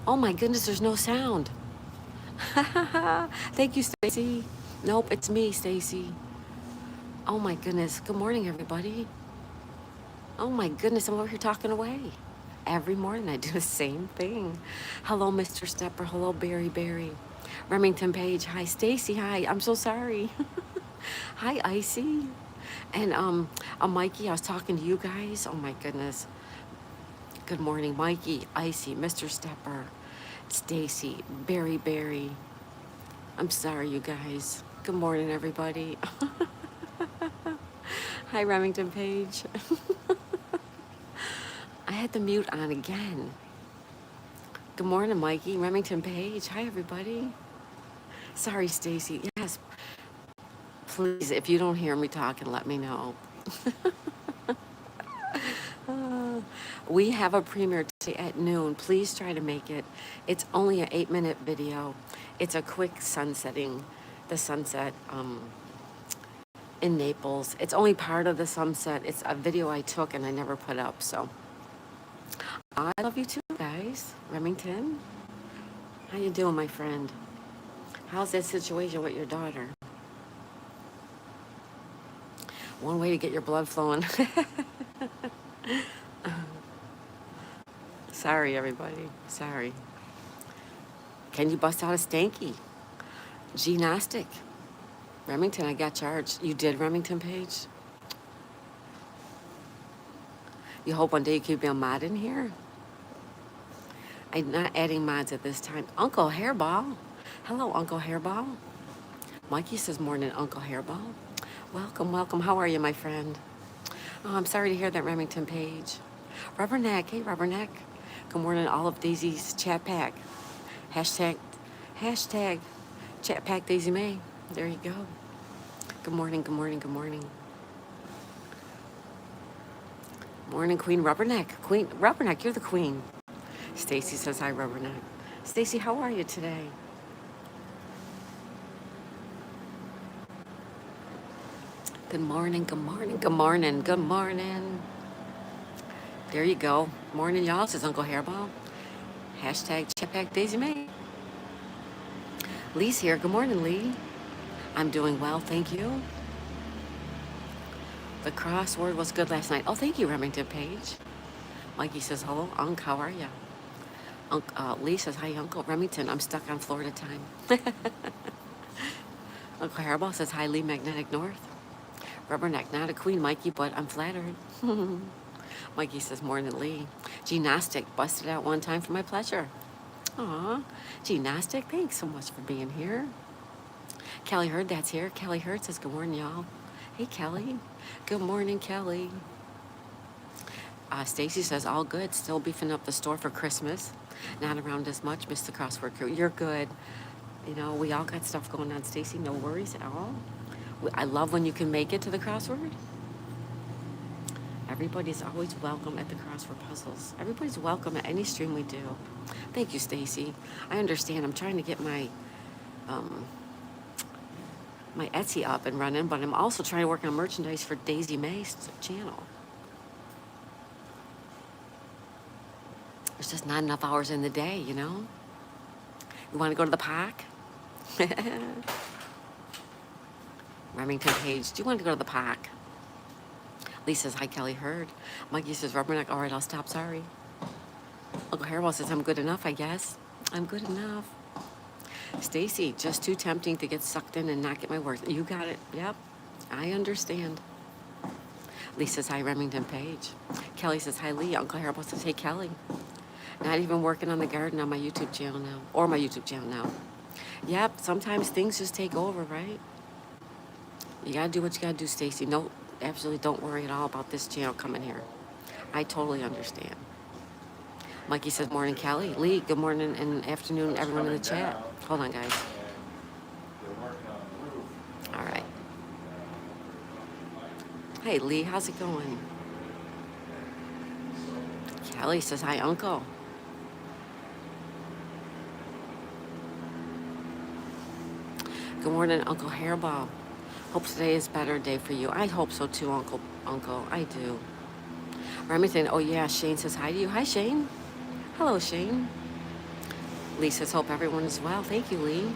Oh my goodness, there's no sound. Thank you, Stacy. Nope, it's me, Stacy. Oh my goodness. Good morning, everybody. Oh my goodness, I'm over here talking away. Every morning I do the same thing. Hello, Mr. Stepper. Hello, Berry. Remington Page. Hi, Stacy. Hi. I'm so sorry. Hi, Icy. And Mikey, I was talking to you guys. Oh my goodness. Good morning, Mikey, Icy, Mr. Stepper, Stacy, Berry. I'm sorry, you guys. Good morning, everybody. Hi, Remington Page. I had the mute on again. Good morning, Mikey, Remington Page. Hi, everybody. Sorry, Stacy. Yes, please, if you don't hear me talking, let me know. We have a premiere today at noon. Please try to make it. It's only an 8-minute video. It's a quick sunsetting, the sunset in Naples. It's only part of the sunset. It's a video I took and I never put up. So I love you too, guys. Remington, how you doing, my friend? How's that situation with your daughter? One way to get your blood flowing. Sorry, everybody. Sorry. Can you bust out a stanky? Gymnastic. Remington, I got charged. You did, Remington Page? You hope one day you could be a mod in here? I'm not adding mods at this time. Uncle Hairball. Hello, Uncle Hairball. Mikey says morning, Uncle Hairball. Welcome. How are you, my friend? Oh, I'm sorry to hear that, Remington Page. Rubberneck. Hey, Rubberneck. Good morning, all of Daisy's chat pack. Hashtag chat pack Daisy May. There you go. Good morning. Morning, Queen Rubberneck. Queen Rubberneck, you're the queen. Stacy says hi, Rubberneck. Stacy, how are you today? Good morning. There you go. Morning, y'all, says Uncle Hairball. Hashtag Chatpack Daisy May. Lee's here. Good morning, Lee. I'm doing well, thank you. The crossword was good last night. Oh, thank you, Remington Page. Mikey says, hello, Unc, how are you? Lee says, hi, Uncle Remington. I'm stuck on Florida time. Uncle Hairball says, hi, Lee, Magnetic North. Rubberneck, not a queen, Mikey, but I'm flattered. Mikey says, morning, Lee. Gymnastic, busted out one time for my pleasure. Aw, Gymnastic, thanks so much for being here. Kelly Hurd, that's here. Kelly Hurd says, good morning, y'all. Hey, Kelly. Good morning, Kelly. Stacy says, all good. Still beefing up the store for Christmas. Not around as much, Miss the Crossword Crew. You're good. You know, we all got stuff going on, Stacy. No worries at all. I love when you can make it to the crossword. Everybody's always welcome at the crossword puzzles. Everybody's welcome at any stream we do. Thank you, Stacy. I understand. I'm trying to get my my Etsy up and running, but I'm also trying to work on merchandise for Daisy May's channel. There's just not enough hours in the day, you know? You want to go to the park? Remington Page, do you want to go to the park? Lee says, hi, Kelly Hurd. Mikey says, Rubberneck, all right, I'll stop, sorry. Uncle Hairball says, I'm good enough, I guess. I'm good enough. Stacy, just too tempting to get sucked in and not get my words. You got it. Yep, I understand. Lee says, hi, Remington Page. Kelly says, hi, Lee. Uncle Hairball says, hey, Kelly. Not even working on the garden on my YouTube channel now. Or my YouTube channel now. Yep, sometimes things just take over, right? You gotta do what you gotta do, Stacy. No, absolutely don't worry at all about this channel coming here. I totally understand. Mikey says, morning, Kelly. Lee, good morning and afternoon, everyone in the chat. Hold on, guys. All right. Hey, Lee, how's it going? Kelly says, hi, Uncle. Good morning, Uncle Hairball. Hope today is a better day for you. I hope so too, Uncle. I do. Remington, oh yeah, Shane says hi to you. Hi, Shane. Hello, Shane. Lee says, hope everyone is well. Thank you, Lee.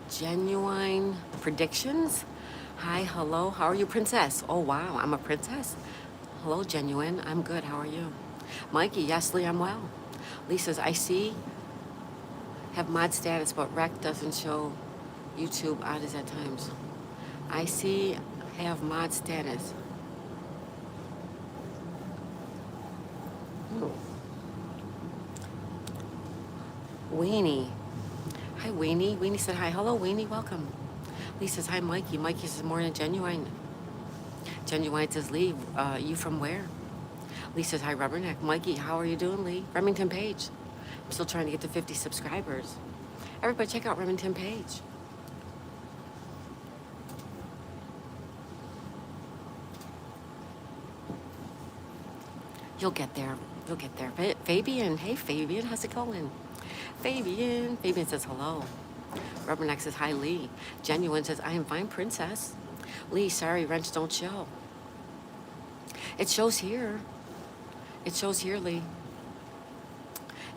Genuine predictions. Hi, hello. How are you, princess? Oh, wow. I'm a princess. Hello, Genuine. I'm good. How are you? Mikey, yes, Lee, I'm well. Lee says, I see, have mod status, but rec doesn't show YouTube odd as at times. I see, have mod status. Weenie. Hi, Weenie. Weenie said hi. Hello, Weenie. Welcome. Lee says, hi, Mikey. Mikey says, morning, Genuine. Genuine says, Lee, you from where? Lee says, hi, Rubberneck. Mikey, how are you doing, Lee? Remington Page. I'm still trying to get to 50 subscribers. Everybody check out Remington Page. You'll get there. You'll get there. Fabian, hey, Fabian, how's it going? Fabian. Fabian says, hello. Rubberneck says, hi, Lee. Genuine says, I am fine, princess. Lee, sorry, wrench don't show. It shows here. It shows here, Lee.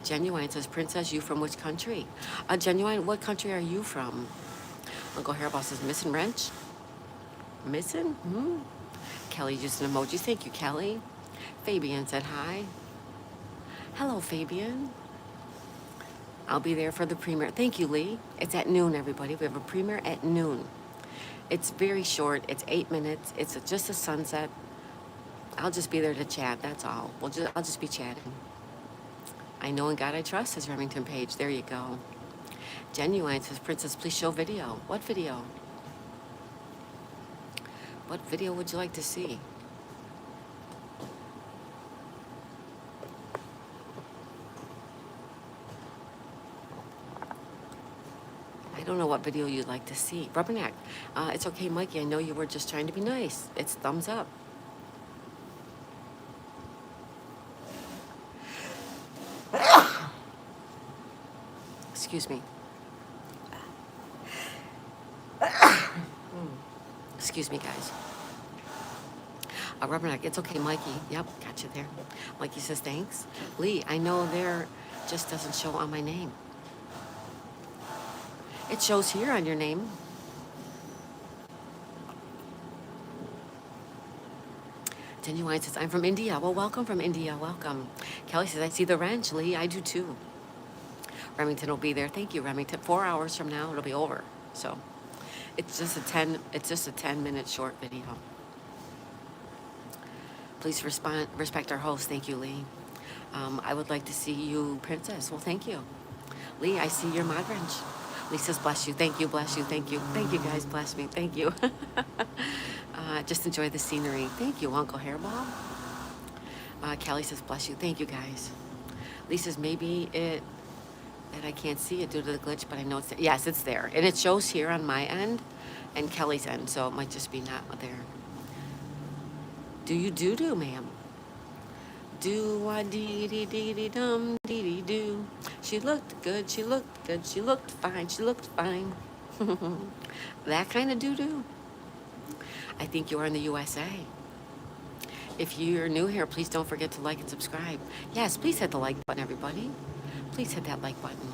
Genuine says, princess, you from which country? Genuine, what country are you from? Uncle Hairball says, missing wrench? Missing? Kelly used an emoji. Thank you, Kelly. Fabian said hi. Hello, Fabian. I'll be there for the premiere. Thank you, Lee. It's at noon, everybody. We have a premiere at noon. It's very short. It's 8 minutes. It's just a sunset. I'll just be there to chat. That's all. I'll just be chatting. I know in God I trust, says Remington Page. There you go. Genuine says, princess, please show video. What video? What video would you like to see? I don't know what video you'd like to see. Rubberneck. It's okay, Mikey. I know you were just trying to be nice. It's thumbs up. Excuse me. Excuse me, guys. Rubberneck, it's okay, Mikey. Yep, got you there. Mikey says, thanks. Lee, I know there just doesn't show on my name. It shows here on your name. Genuine says, I'm from India. Well, welcome from India. Welcome. Kelly says, I see the wrench. Lee, I do too. Remington will be there. Thank you, Remington. 4 hours from now, it'll be over. So it's just a 10-minute short video. Please respect our host. Thank you, Lee. I would like to see you, princess. Well, thank you. Lee, I see your mod wrench. Lee says, bless you. Thank you, bless you. Thank you. Thank you, guys. Bless me. Thank you. Just enjoy the scenery. Thank you, Uncle Hairball. Kelly says, bless you. Thank you, guys. Lee says, maybe that I can't see it due to the glitch, but I know it's there. Yes, it's there. And it shows here on my end and Kelly's end, so it might just be not there. Do you do, ma'am? Do-a-dee-dee-dee-dee-dum, dee-dee-doo. She looked good, she looked good, she looked fine, she looked fine. That kind of doo-doo. I think you are in the USA. If you're new here, please don't forget to like and subscribe. Yes, please hit the like button, everybody. Please hit that like button.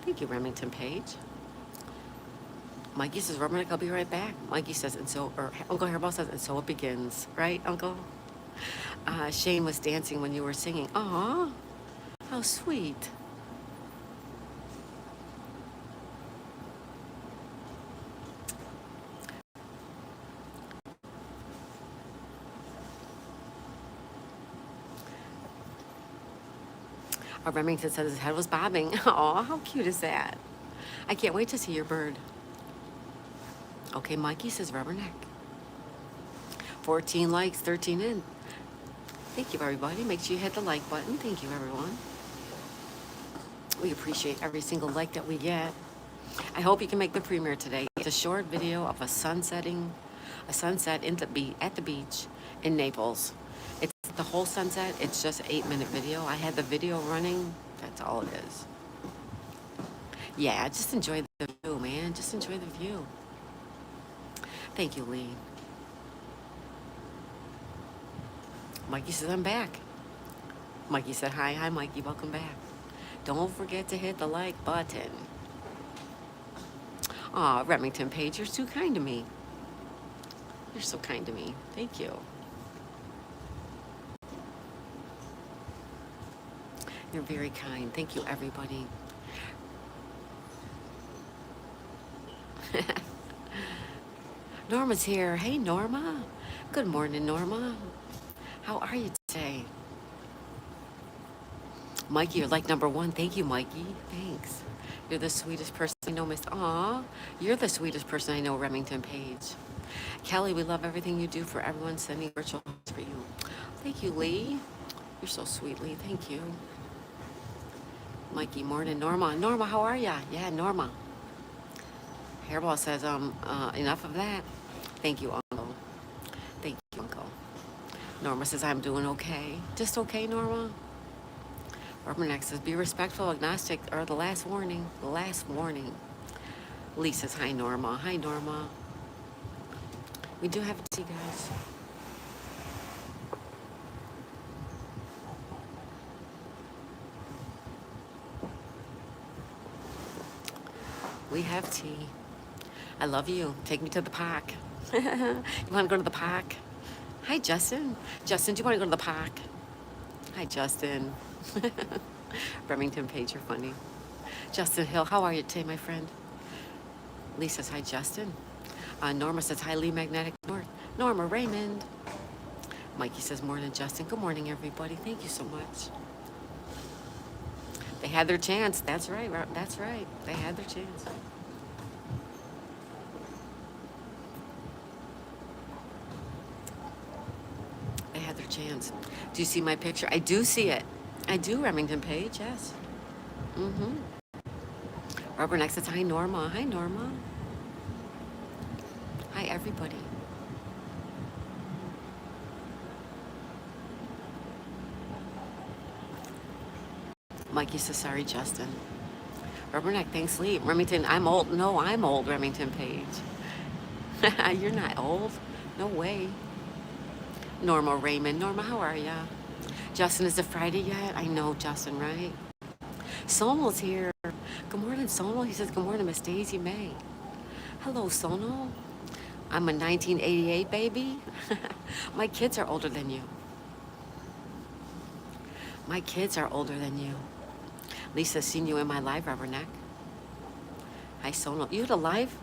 Thank you, Remington Page. Mikey says, Rubberneck, I'll be right back. Mikey says, and so, or Uncle Hairball says, and so it begins. Right, Uncle? Shane was dancing when you were singing. Aw, how sweet. Remington says his head was bobbing. Aw, how cute is that? I can't wait to see your bird. Okay, Mikey says Rubberneck. 14 likes, 13 in. Thank you, everybody. Make sure you hit the like button. Thank you, everyone. We appreciate every single like that we get. I hope you can make the premiere today. It's a short video of a sunset in at the beach in Naples. It's the whole sunset. It's just an 8-minute video. I had the video running. That's all it is. Yeah, just enjoy the view, man. Just enjoy the view. Thank you, Lee. Mikey says, I'm back. Mikey said, hi. Hi, Mikey. Welcome back. Don't forget to hit the like button. Aw, Remington Page, you're too kind to me. You're so kind to me. Thank you. You're very kind. Thank you, everybody. Norma's here. Hey, Norma. Good morning, Norma. How are you today? Mikey, you're like number one. Thank you, Mikey. Thanks. You're the sweetest person I know, Miss. Aw, you're the sweetest person I know, Remington Page. Kelly, we love everything you do for everyone, sending virtual hugs for you. Thank you, Lee. You're so sweet, Lee. Thank you. Mikey, morning. Norma. Norma, how are ya? Yeah, Norma. Hairball says, enough of that. Thank you, Uncle. Thank you, Uncle. Norma says, I'm doing okay. Just okay, Norma? Rubberneck says, be respectful, agnostic, or the last warning. The last warning. Lee says, hi, Norma. Hi, Norma. We do have tea, guys. We have tea. I love you. Take me to the park. You want to go to the park? Hi, Justin. Justin, do you want to go to the park? Hi, Justin. Remington Page, you're funny. Justin Hill, how are you today, my friend? Lee says, hi, Justin. Norma says, hi, Lee Magnetic North. Norma Raymond. Mikey says, morning, Justin. Good morning, everybody. Thank you so much. They had their chance. That's right. That's right. They had their chance. They had their chance. Do you see my picture? I do see it. I do, Remington Page, yes. Mm-hmm. Rubberneck says, hi, Norma. Hi, Norma. Hi, everybody. Mikey says, sorry, Justin. Rubberneck, thanks, Lee. Remington, I'm old. No, I'm old, Remington Page. You're not old. No way. Norma Raymond. Norma, how are ya? Justin, is it Friday yet? I know, Justin, right? Sonal's here. Good morning, Sonal. He says, good morning, Miss Daisy May. Hello, Sonal. I'm a 1988 baby. My kids are older than you. My kids are older than you. Lisa's seen you in my live, Rubberneck. Hi, Sonal. You had a live?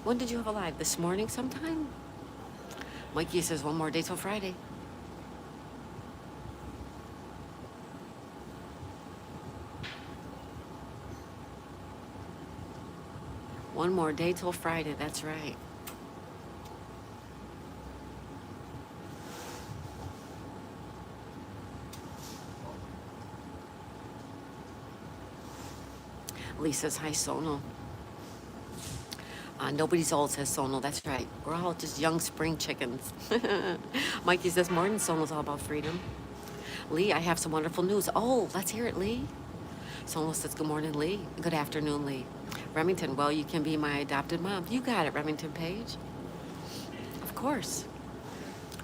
When did you have a live? This morning sometime? Mikey says, one more day till Friday. One more day till Friday, that's right. Lee says, hi, Sonal. Nobody's old, says Sonal. That's right. We're all just young spring chickens. Mikey says, morning, Sonal's all about freedom. Lee, I have some wonderful news. Oh, let's hear it, Lee. Sonal says, good morning, Lee. Good afternoon, Lee. Remington, well, you can be my adopted mom. You got it, Remington Page. Of course.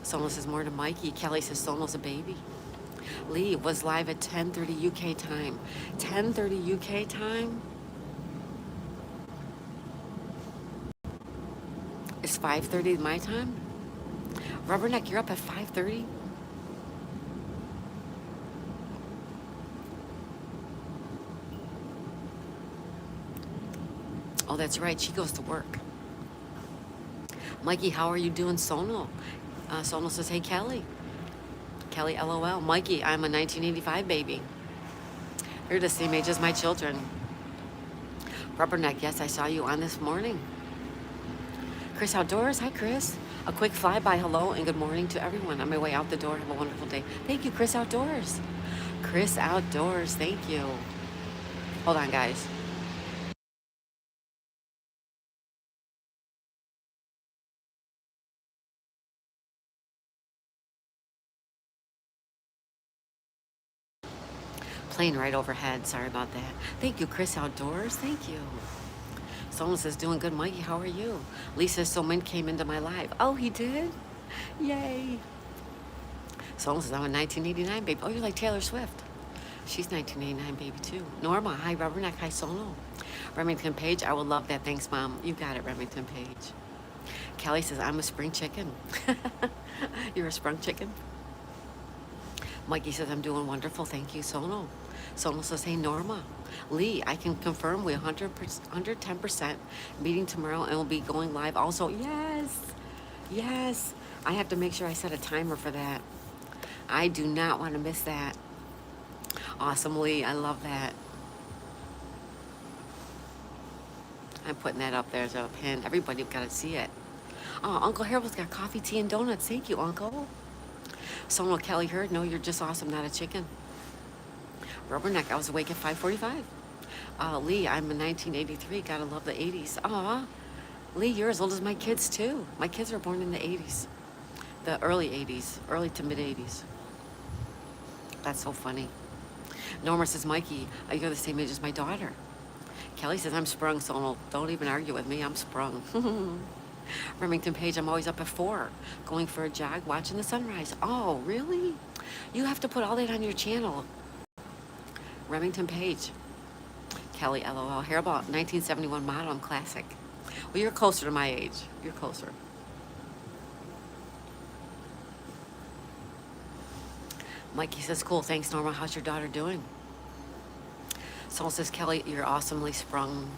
Sonal says, morning, Mikey. Kelly says, Sonal's a baby. Lee was live at 10:30 UK time. 10:30 UK time? It's 5:30 my time? Rubberneck, you're up at 5:30? Oh, that's right. She goes to work. Mikey, how are you doing, Sonal? Sonal says, hey, Kelly. Kelly, LOL. Mikey, I'm a 1985 baby. You're the same age as my children. Rubberneck, yes, I saw you on this morning. Chris Outdoors, hi, Chris. A quick flyby, hello, and good morning to everyone. On my way out the door, have a wonderful day. Thank you, Chris Outdoors. Chris Outdoors, thank you. Hold on, guys. Plane right overhead. Sorry about that. Thank you, Chris Outdoors. Thank you. Someone says, doing good, Mikey. How are you? Lisa, so Mint came into my life. Oh, he did? Yay. Someone says, I'm a 1989 baby. Oh, you're like Taylor Swift. She's 1989 baby too. Norma, hi, Rubberneck. Hi, Sono. Remington Page, I would love that. Thanks, Mom. You got it, Remington Page. Kelly says, I'm a spring chicken. You're a sprung chicken? Mikey says, I'm doing wonderful. Thank you, Sono. Sono says, hey, Norma. Lee, I can confirm we're 110% meeting tomorrow and we'll be going live also. Yes. Yes. I have to make sure I set a timer for that. I do not want to miss that. Awesome, Lee. I love that. I'm putting that up there as a pin. Everybody's got to see it. Oh, Uncle Harold's got coffee, tea, and donuts. Thank you, Uncle. Someone Kelly heard, no, you're just awesome, not a chicken. Rubberneck, I was awake at 5:45. Lee, I'm in 1983. Gotta love the 80s. Aw, Lee, you're as old as my kids, too. My kids were born in the 80s. The early 80s, early to mid 80s. That's so funny. Norma says, Mikey, you're the same age as my daughter. Kelly says, I'm sprung, so don't even argue with me. I'm sprung. Remington Page, I'm always up at 4, going for a jog, watching the sunrise. Oh, really? You have to put all that on your channel. Remington Page. Kelly, LOL. Hairball, 1971 model. I'm classic. Well, you're closer to my age. You're closer. Mikey says, cool. Thanks, Norma. How's your daughter doing? Someone says, Kelly, you're awesomely sprung.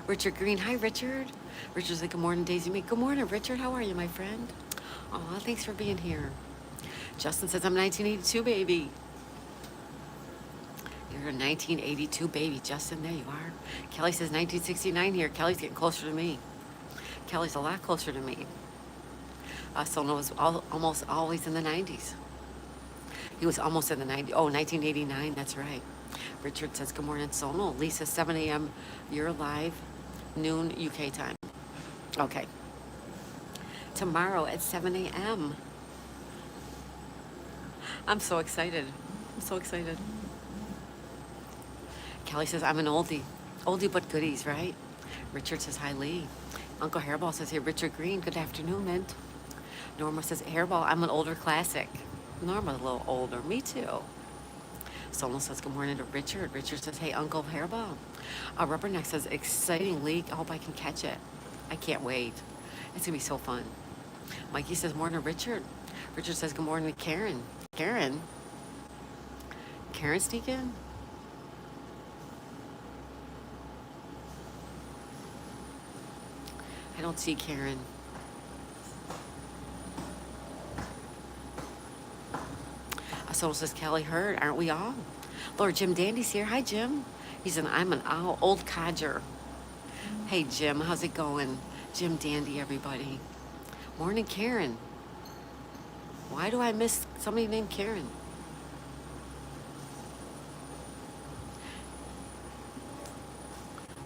Richard Green. Hi, Richard. Richard's like, good morning, Daisy Mae. Good morning, Richard. How are you, my friend? Aw, thanks for being here. Justin says, I'm 1982, baby. You're a 1982 baby, Justin. There you are. Kelly says 1969 here. Kelly's getting closer to me. Kelly's a lot closer to me. Sono was almost always in the 90s. He was almost in the 90s. Oh, 1989. That's right. Richard says, good morning, Sono. Lisa, 7 a.m. You're live, noon UK time. Okay. Tomorrow at 7 a.m. I'm so excited. I'm so excited. Kelly says, I'm an oldie. Oldie but goodies, right? Richard says, hi, Lee. Uncle Hairball says, hey, Richard Green, good afternoon, Mint. Norma says, Hairball, I'm an older classic. Norma's a little older. Me too. Someone says, good morning to Richard. Richard says, hey, Uncle Hairball. Rubberneck says, exciting, Lee. I hope I can catch it. I can't wait. It's going to be so fun. Mikey says, morning, Richard. Richard says, good morning to Karen. Karen? Karen sneak in? I don't see Karen. Someone says, Kelly heard, aren't we all? Lord Jim Dandy's here. Hi, Jim. He's an, I'm an old codger. Hey, Jim, how's it going? Jim Dandy, everybody. Morning, Karen. Why do I miss somebody named Karen?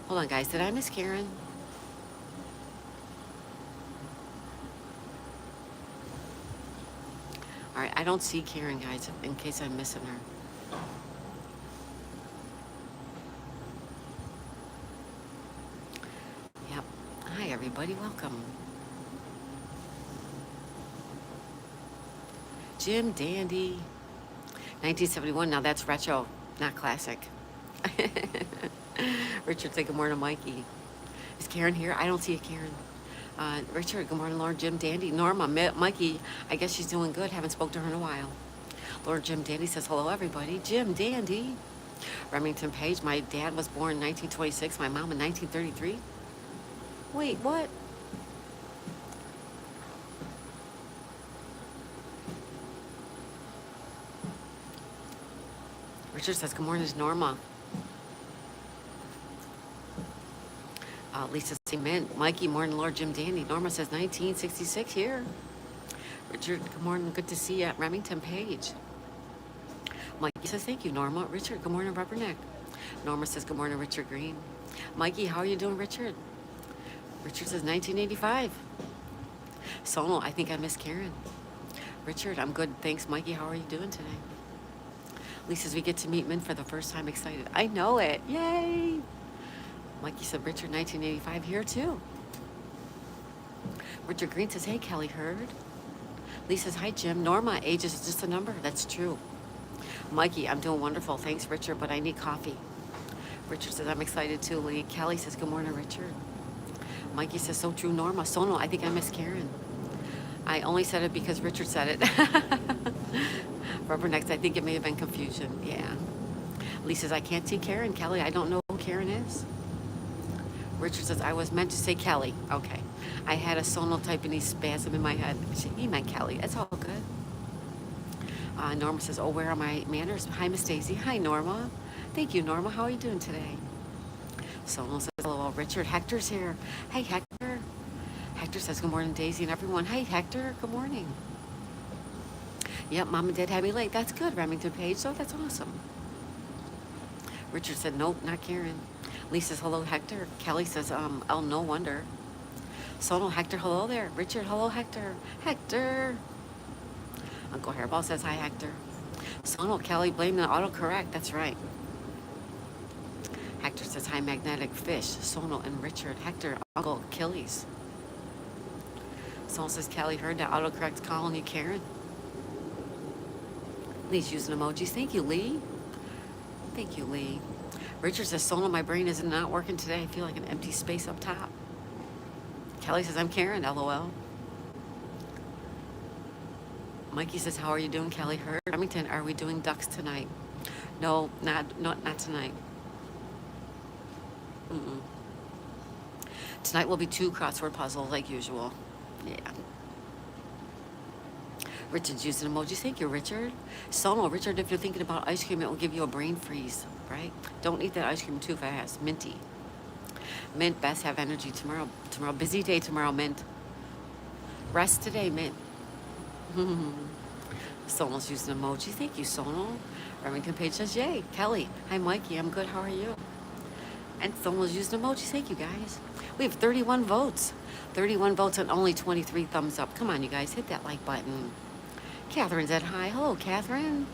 Hold on, guys. Did I miss Karen? All right, I don't see Karen, guys, in case I'm missing her. Yep. Hi, everybody. Welcome. Jim Dandy. 1971. Now that's retro, not classic. Richard said, good morning, Mikey. Is Karen here? I don't see a Karen. Richard, good morning, Lord Jim Dandy. Norma, Mikey, I guess she's doing good. Haven't spoke to her in a while. Lord Jim Dandy says, hello, everybody. Jim Dandy. Remington Page, my dad was born in 1926, my mom in 1933. Wait, what? Richard says, good morning, it's Norma. Lisa Cement, Mikey, morning, Lord Jim Dandy. Norma says 1966 here. Richard, good morning, good to see you at Remington Page. Mikey says, thank you, Norma. Richard, good morning, Rubberneck. Norma says, good morning, Richard Green. Mikey, how are you doing, Richard? Richard says 1985. Sono, I think I missed Karen. Richard, I'm good, thanks, Mikey. How are you doing today? Lee says we get to meet Mint for the first time. Excited. I know it. Yay. Mikey said Richard 1985 here too. Richard Green says, hey, Kelly Heard. Lee says, hi, Jim. Norma, age is just a number. That's true. Mikey, I'm doing wonderful. Thanks, Richard, but I need coffee. Richard says, I'm excited too, Lee. Kelly says, good morning, Richard. Mikey says, so true, Norma. Sonal, I think I miss Karen. I only said it because Richard said it. Rubbernecks, I think it may have been confusion. Yeah. Lee says, I can't see Karen. Kelly, I don't know who Karen is. Richard says, I was meant to say Kelly. Okay. I had a sonal typing spasm in my head. He meant Kelly. That's all good. Norma says, oh, where are my manners? Hi, Miss Daisy. Hi, Norma. Thank you, Norma. How are you doing today? Sonal says, hello, Richard. Hector's here. Hey, Hector. Hector says, good morning, Daisy and everyone. Hey, Hector. Good morning. Yep, Mom and Dad had me late. That's good, Remington Page. So that's awesome. Richard said, nope, not Karen. Lee says, hello, Hector. Kelly says, oh, no wonder. Sonal, Hector, hello there. Richard, hello, Hector. Hector. Uncle Hairball says, hi, Hector. Sonal, Kelly, blame the autocorrect. That's right. Hector says, hi, Magnetic Fish. Sonal and Richard. Hector, Uncle Achilles. Sonal says, Kelly Heard that autocorrect's calling you Karen. Lee's using emojis. Thank you, Lee. Thank you, Lee. Richard says, Sonal, my brain is not working today. I feel like an empty space up top. Kelly says, I'm Karen, LOL. Mikey says, how are you doing, Kelly Heard? Remington, are we doing ducks tonight? No, not tonight. Mm-mm. Tonight will be 2 crossword puzzles like usual. Yeah. Richard's using emojis. Thank you, Richard. Sonal, Richard, if you're thinking about ice cream, it will give you a brain freeze, right? Don't eat that ice cream too fast. Minty. Mint, best have energy tomorrow. Tomorrow, busy day tomorrow, Mint. Rest today, Mint. Sonal's using emoji. Thank you, Sonal. Remington Page says, yay. Kelly, hi, Mikey. I'm good. How are you? And Sonal's using emojis. Thank you, guys. We have 31 votes. 31 votes and only 23 thumbs up. Come on, you guys. Hit that like button. Catherine said hi. Hello, Catherine.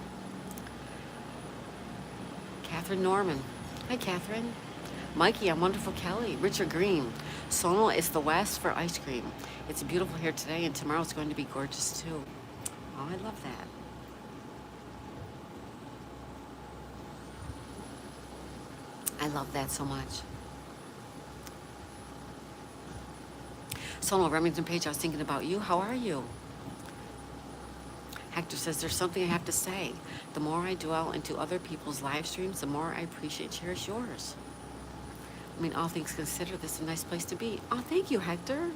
Catherine Norman. Hi, Catherine. Mikey, I'm wonderful, Kelly. Richard Green. Sonal is the West for ice cream. It's beautiful here today, and tomorrow it's going to be gorgeous, too. Oh, I love that. I love that so much. Sonal, Remington Page, I was thinking about you. How are you? Hector says, there's something I have to say. The more I dwell into other people's live streams, the more I appreciate and cherish yours. I mean, all things considered, this is a nice place to be. Oh, thank you, Hector.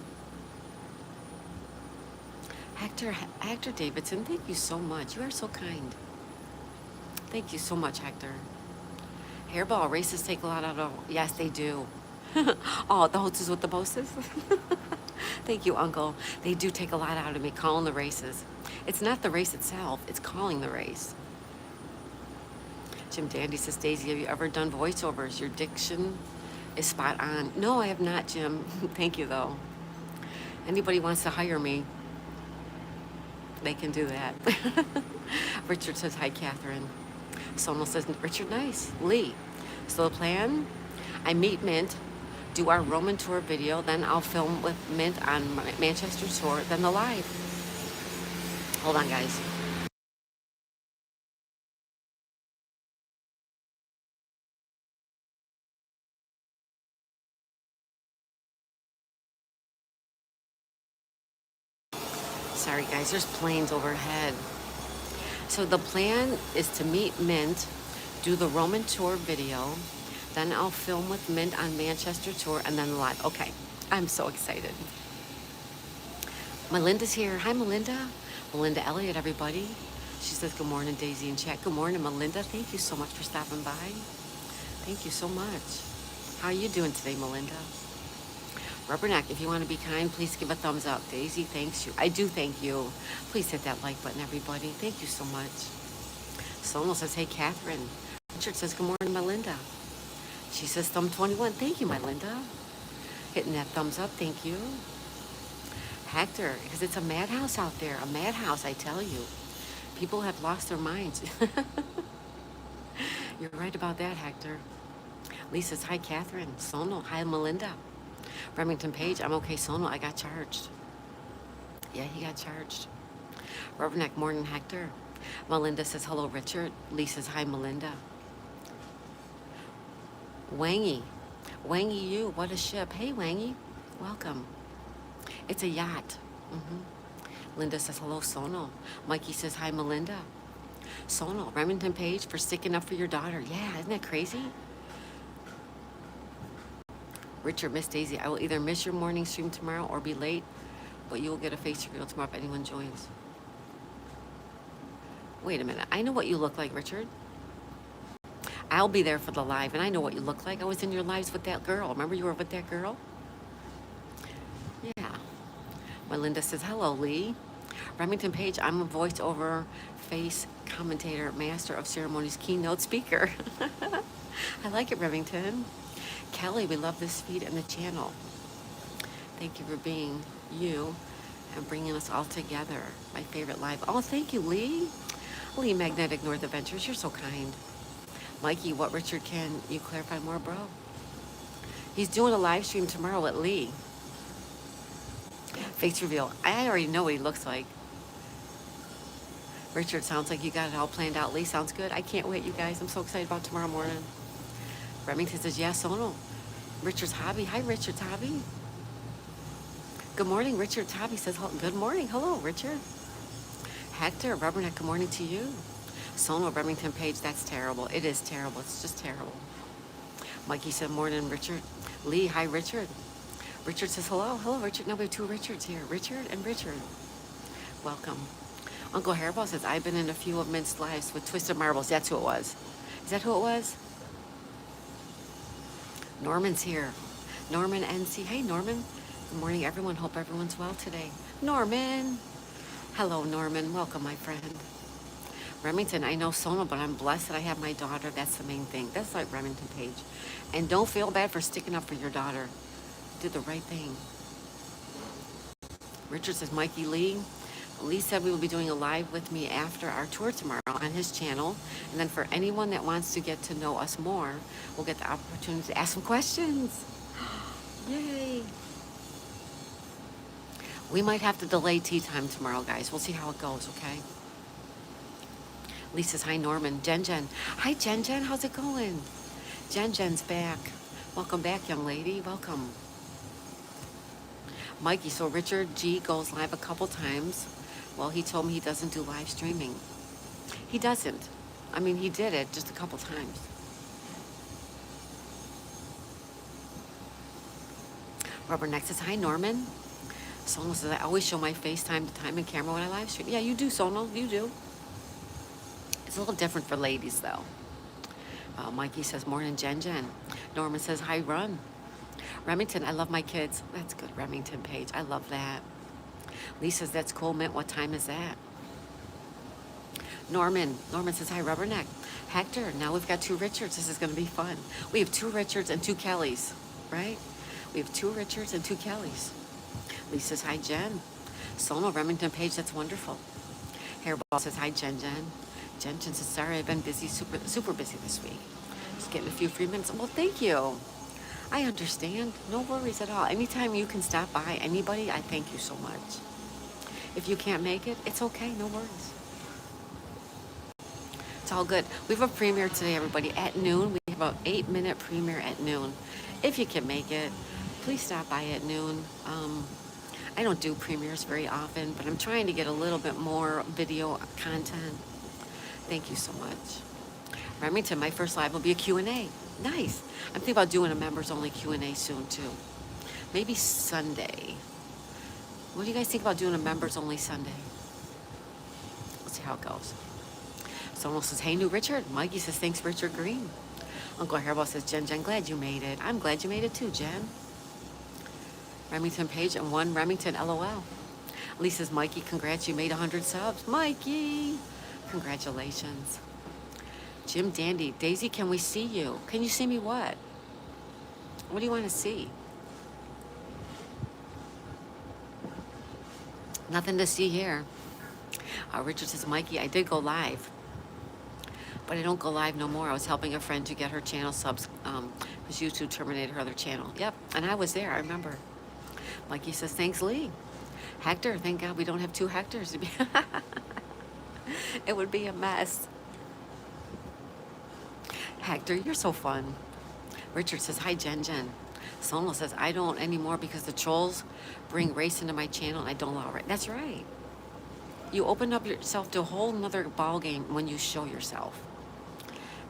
Hector Davidson, thank you so much. You are so kind. Thank you so much, Hector. Hairball, races take a lot out of... Yes, they do. Oh, the hostess with the mostest? Thank you, Uncle. They do take a lot out of me, calling the races. It's not the race itself, it's calling the race. Jim Dandy says, Daisy, have you ever done voiceovers? Your diction is spot on. No, I have not, Jim. Thank you, though. Anybody wants to hire me, they can do that. Richard says, hi, Catherine. Sonal says, Richard, nice. Lee, so the plan, I meet Mint, do our Roman tour video, then I'll film with Mint on my Manchester tour, then the live. Hold on, guys. Sorry, guys, there's planes overhead. So the plan is to meet Mint, do the Roman tour video, then I'll film with Mint on Manchester tour, and then live. Okay, I'm so excited. Melinda's here. Hi, Melinda. Melinda Elliott, everybody. She says, good morning, Daisy and chat. Good morning, Melinda. Thank you so much for stopping by. Thank you so much. How are you doing today, Melinda? Rubberneck, if you want to be kind, please give a thumbs up. Daisy thanks you. I do thank you. Please hit that like button, everybody. Thank you so much. Sonal says, hey, Catherine. Richard says, good morning, Melinda. She says, thumb 21. Thank you, Melinda. Hitting that thumbs up. Thank you. Hector, because it's a madhouse out there. A madhouse, I tell you. People have lost their minds. You're right about that, Hector. Lisa says, hi, Catherine. Sonal, hi, Melinda. Remington Page, I'm okay, Sonal. I got charged. Yeah, he got charged. Rubberneck Morning, Hector. Melinda says, hello, Richard. Lisa says, hi, Melinda. Wangy. Wangy you, what a ship. Hey, Wangy. Welcome. It's a yacht. Linda says, hello, Sonal. Mikey says, hi, Melinda. Sonal, Remington Page for sticking up for your daughter. Yeah, isn't that crazy? Richard, Miss Daisy, I will either miss your morning stream tomorrow or be late, but you will get a face reveal tomorrow if anyone joins. Wait a minute. I know what you look like, Richard. I'll be there for the live, and I know what you look like. I was in your lives with that girl. Remember you were with that girl? Yeah. Melinda says, hello, Lee. Remington Page, I'm a voiceover face commentator, master of ceremonies, keynote speaker. I like it, Remington. Kelly, we love this feed and the channel. Thank you for being you and bringing us all together. My favorite live. Oh, thank you, Lee. Lee, Magnetic North Adventures, you're so kind. Mikey, what Richard, can you clarify more, bro? He's doing a live stream tomorrow at Lee. Face reveal. I already know what he looks like. Richard, sounds like you got it all planned out. Lee, sounds good. I can't wait, you guys. I'm so excited about tomorrow morning. Remington says, yes, Sonal. Richard's hobby. Hi, Richard's hobby. Good morning, Richard's hobby says, good morning. Hello, Richard. Hector, Rubberneck, good morning to you. Sonal, Remington Page, that's terrible. It is terrible. It's just terrible. Mikey said, morning, Richard. Lee, hi, Richard. Richard says, hello. Hello, Richard. No, we have two Richards here. Richard and Richard. Welcome. Uncle Hairball says, I've been in a few of Mint's lives with Twisted Marbles. That's who it was. Is that who it was? Norman's here. Norman NC. Hey, Norman. Good morning, everyone. Hope everyone's well today. Norman. Hello, Norman. Welcome, my friend. Remington, I know Sonal, but I'm blessed that I have my daughter. That's the main thing. That's like Remington Page. And don't feel bad for sticking up for your daughter. Did the right thing. Richard says, Mikey Lee. Lee said we will be doing a live with me after our tour tomorrow on his channel. And then for anyone that wants to get to know us more, we'll get the opportunity to ask some questions. Yay. We might have to delay tea time tomorrow, guys. We'll see how it goes, okay? Lee says, hi, Norman. Jen. Hi, Jen. How's it going? Jen's back. Welcome back, young lady. Welcome. Mikey, so Richard G goes live a couple times. Well, he told me he doesn't do live streaming. He doesn't. I mean, he did it just a couple times. Rubberneck says, hi, Norman. Sonal says, I always show my face time to time and camera when I live stream. Yeah, you do, Sonal. You do. It's a little different for ladies, though. Mikey says, morning, Jen. Norman says, hi, Run. Remington, I love my kids. That's good, Remington Page. I love that. Lee says, that's cool, Mint. What time is that? Norman says, hi, Rubberneck. Hector, now we've got two Richards. This is going to be fun. We have two Richards and two Kellys, right? We have two Richards and two Kellys. Lee says, hi, Jen. Sonal, Remington Page, that's wonderful. Hairball says, hi, Jen. Jen says, sorry, I've been busy, super busy this week. Just getting a few free minutes. Well, thank you. I understand. No worries at all. Anytime you can stop by, anybody, I thank you so much. If you can't make it, it's okay. No worries. It's all good. We have a premiere today, everybody, at noon. We have an 8-minute premiere at noon. If you can make it, please stop by at noon. I don't do premieres very often, but I'm trying to get a little bit more video content. Thank you so much. Remington, my first live will be a Q&A. Nice. I'm thinking about doing a members-only Q&A soon, too. Maybe Sunday. What do you guys think about doing a members-only Sunday? Let's see how it goes. Someone says, hey, new Richard. Mikey says, thanks, Richard Green. Uncle Hairball says, Jen, glad you made it. I'm glad you made it, too, Jen. Remington Page and one Remington, LOL. Lee says, Mikey, congrats, you made 100 subs. Mikey, congratulations. Jim Dandy, Daisy, can we see you? Can you see me what? What do you want to see? Nothing to see here. Richard says, Mikey, I did go live. but I don't go live no more. I was helping a friend to get her channel subs because YouTube terminated her other channel. Yep, and I was there. I remember. Mikey says, thanks, Lee. Hector, thank God we don't have two Hectors. It would be a mess. Hector, you're so fun. Richard says, hi, Jen Jen. Sonal says, I don't anymore because the trolls bring race into my channel and I don't allow it. That's right. You open up yourself to a whole nother ball game when you show yourself.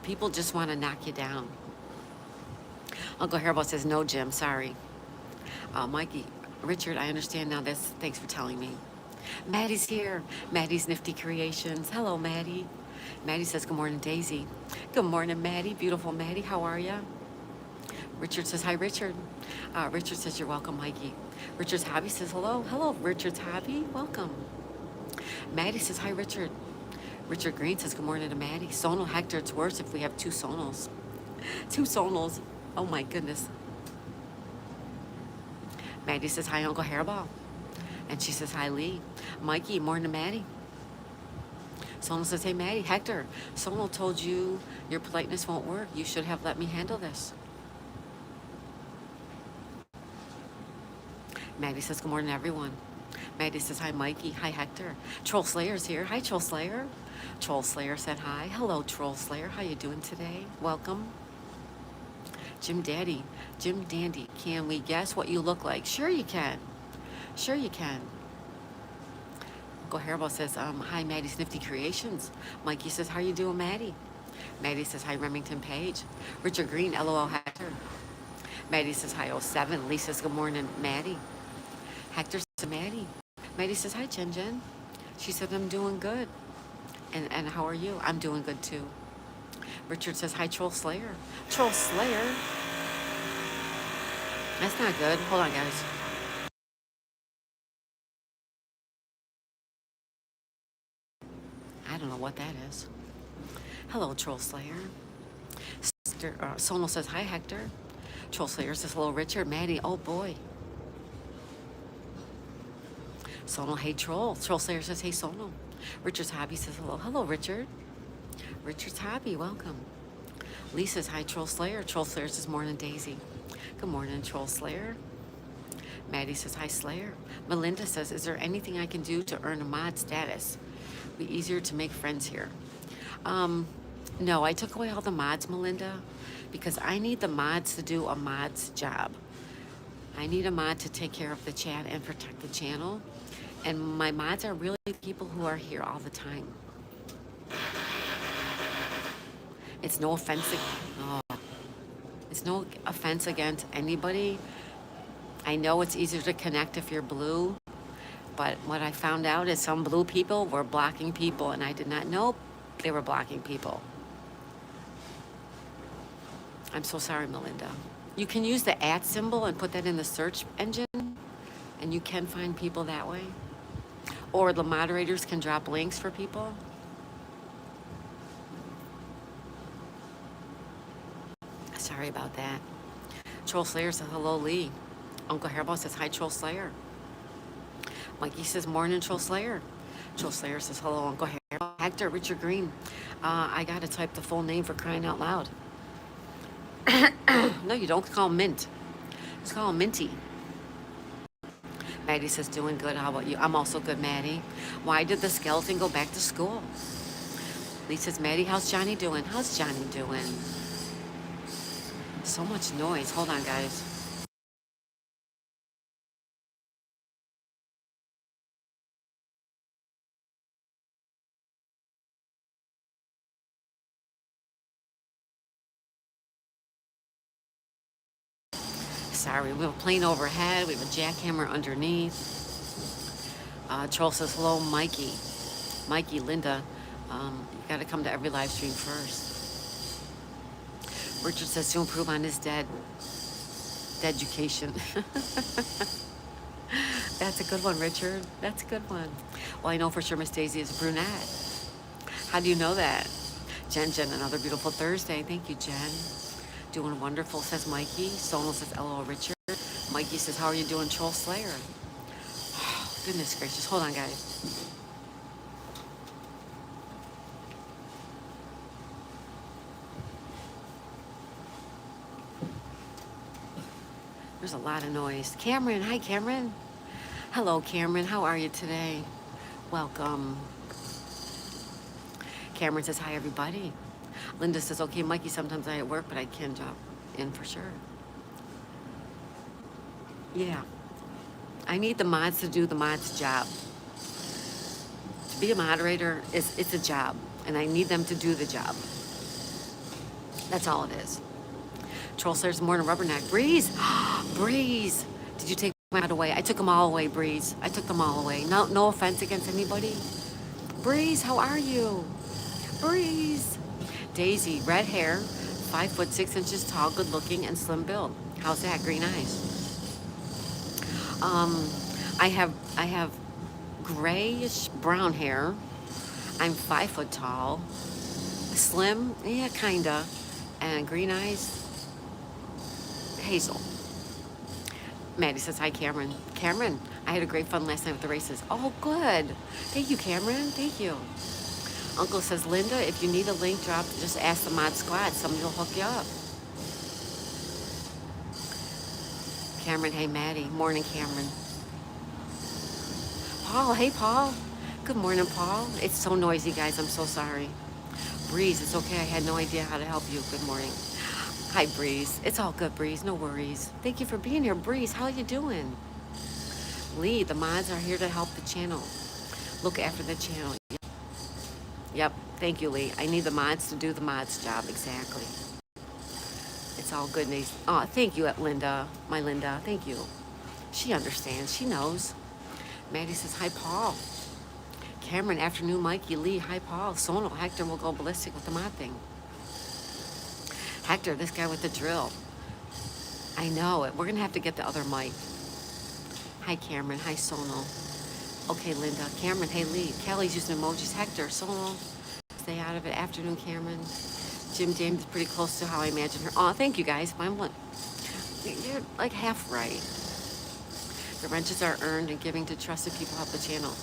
People just want to knock you down. Uncle Haribo says, no, Jim, sorry. Mikey, Richard, I understand now. Thanks for telling me. Maddie's here. Maddie's Nifty Creations. Hello, Maddie. Maddie says, good morning, Daisy. Good morning, Maddie. Beautiful Maddie. How are you? Richard says, hi, Richard. Richard says, you're welcome, Mikey. Richard's Hobby says, hello. Hello, Richard's Hobby. Welcome. Maddie says, hi, Richard. Richard Green says, good morning to Maddie. Sonal Hector, it's worse if we have two Sonals. Two Sonals. Oh, my goodness. Maddie says, hi, Uncle Hairball. And she says, hi, Lee. Mikey, morning to Maddie. Sonal says, hey, Maddie, Hector, Sonal told you your politeness won't work. You should have let me handle this. Maddie says, good morning, everyone. Maddie says, hi, Mikey. Hi, Hector. Troll Slayer's here. Hi, Troll Slayer. Troll Slayer said hi. Hello, Troll Slayer. How you doing today? Welcome. Jim Daddy. Jim Dandy. Can we guess what you look like? Sure you can. Sure you can. Uncle Haribo says, hi, Maddie's Nifty Creations. Mikey says, how you doing, Maddie? Maddie says, hi, Remington Page. Richard Green, LOL Hector. Maddie says, hi, 07. Lee says, good morning, Maddie. Hector says, Maddie. Maddie says, hi, Jen Jen. She said, I'm doing good. And how are you? I'm doing good, too. Richard says, hi, Troll Slayer. Troll Slayer? That's not good. Hold on, guys. I don't know what that is. Hello, Troll Slayer. Sonal says, hi, Hector. Troll Slayer says, hello, Richard. Maddie, oh, boy. Sonal, hey, Troll. Troll Slayer says, hey, Sonal. Richard's Hobby says, hello. Hello, Richard. Richard's Hobby, welcome. Lee says, hi, Troll Slayer. Troll Slayer says, morning, Daisy. Good morning, Troll Slayer. Maddie says, hi, Slayer. Melinda says, is there anything I can do to earn a mod status? Be easier to make friends here. No, I took away all the mods, Melinda, because I need the mods to do a mod's job. I need a mod to take care of the chat and protect the channel. And my mods are really people who are here all the time. It's no offense. It's no offense against anybody. I know it's easier to connect if you're blue, but what I found out is some blue people were blocking people, and I did not know they were blocking people. I'm so sorry, Melinda. You can use the @ symbol and put that in the search engine, and you can find people that way. Or the moderators can drop links for people. Sorry about that. Troll Slayer says, hello, Lee. Uncle Hairball says, hi, Troll Slayer. Mikey says, morning, Troll Slayer. Troll Slayer says, hello, Uncle Hairball. Hector, Richard Green. I got to type the full name for crying out loud. No, you don't call him Mint. Just call him Minty. Maddie says, doing good. How about you? I'm also good, Maddie. Why did the skeleton go back to school? Lee says, Maddie, how's Johnny doing? How's Johnny doing? So much noise. Hold on, guys. Sorry, we have a plane overhead. We have a jackhammer underneath. Troll says, hello, Mikey. Mikey, Linda, you got to come to every live stream first. Richard says to improve on his education. That's a good one, Richard. That's a good one. Well, I know for sure Miss Daisy is a brunette. How do you know that? Jen, another beautiful Thursday. Thank you, Jen. Doing wonderful, says Mikey. Sonal says, hello, Richard. Mikey says, how are you doing, Troll Slayer? Oh, goodness gracious. Hold on, guys. There's a lot of noise. Cameron, hi Cameron. Hello Cameron, how are you today? Welcome. Cameron says hi everybody. Linda says, okay Mikey, sometimes I at work, but I can drop in for sure. Yeah, I need the mods to do the mods job. To be a moderator, it's a job, and I need them to do the job. That's all it is. Troll Slayer's morning rubberneck. Breeze, Breeze. Did you take my mod away? I took them all away, Breeze. I took them all away. No offense against anybody. Breeze, how are you? Breeze. Daisy, red hair, 5'6" tall, good looking, and slim build. How's that? Green eyes. I have grayish brown hair. I'm 5 foot tall, slim, yeah, kinda, and green eyes. Hazel. Maddie says hi, Cameron. Cameron, I had a great fun last night with the races. Oh, good. Thank you, Cameron. Thank you. Uncle says, Linda, if you need a link dropped, just ask the mod squad. Somebody will hook you up. Cameron, hey, Maddie. Morning, Cameron. Paul, hey, Paul. Good morning, Paul. It's so noisy, guys. I'm so sorry. Breeze, it's okay. I had no idea how to help you. Good morning. Hi, Breeze. It's all good, Breeze. No worries. Thank you for being here, Breeze. How you doing? Lee, the mods are here to help the channel. Look after the channel. Yep. Thank you, Lee. I need the mods to do the mods job. Exactly. It's all good. Oh, thank you, Linda. My Linda. Thank you. She understands. She knows. Maddie says, hi, Paul. Cameron, afternoon, Mikey, Lee, hi, Paul. Sonal, Hector will go ballistic with the mod thing. Hector, this guy with the drill. I know it. We're going to have to get the other mic. Hi, Cameron. Hi, Sonal. Okay, Linda. Cameron, hey, Lee. Kelly's using emojis. Hector, Sonal. Stay out of it. Afternoon, Cameron. Jim James is pretty close to how I imagine her. Oh, thank you, guys. You're like half right. The wrenches are earned and giving to trusted people help the channel.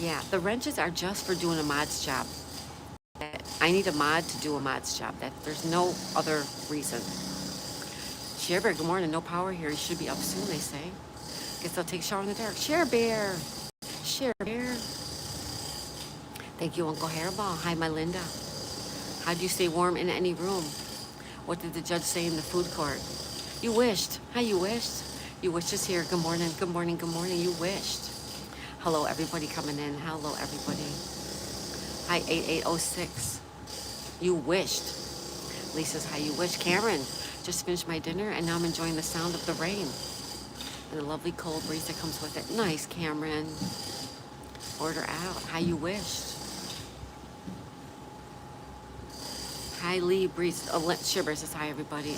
Yeah, the wrenches are just for doing a mod's job. I need a mod to do a mod's job. There's no other reason. Share Bear, good morning. No power here. You should be up soon, they say. Guess I'll take a shower in the dark. Share Bear. Share Bear. Thank you, Uncle Hairball. Hi, my Linda. How do you stay warm in any room? What did the judge say in the food court? You wished. Hi, you wished. You wished us here. Good morning. Good morning. Good morning. You wished. Hello, everybody coming in. Hello, everybody. Hi, 8806. You wished. Lisa's hi, you wish. Cameron, just finished my dinner and now I'm enjoying the sound of the rain and the lovely cold breeze that comes with it. Nice, Cameron. Order out. Hi, you wished. Hi, Lee, Breeze. Shiver says hi, everybody.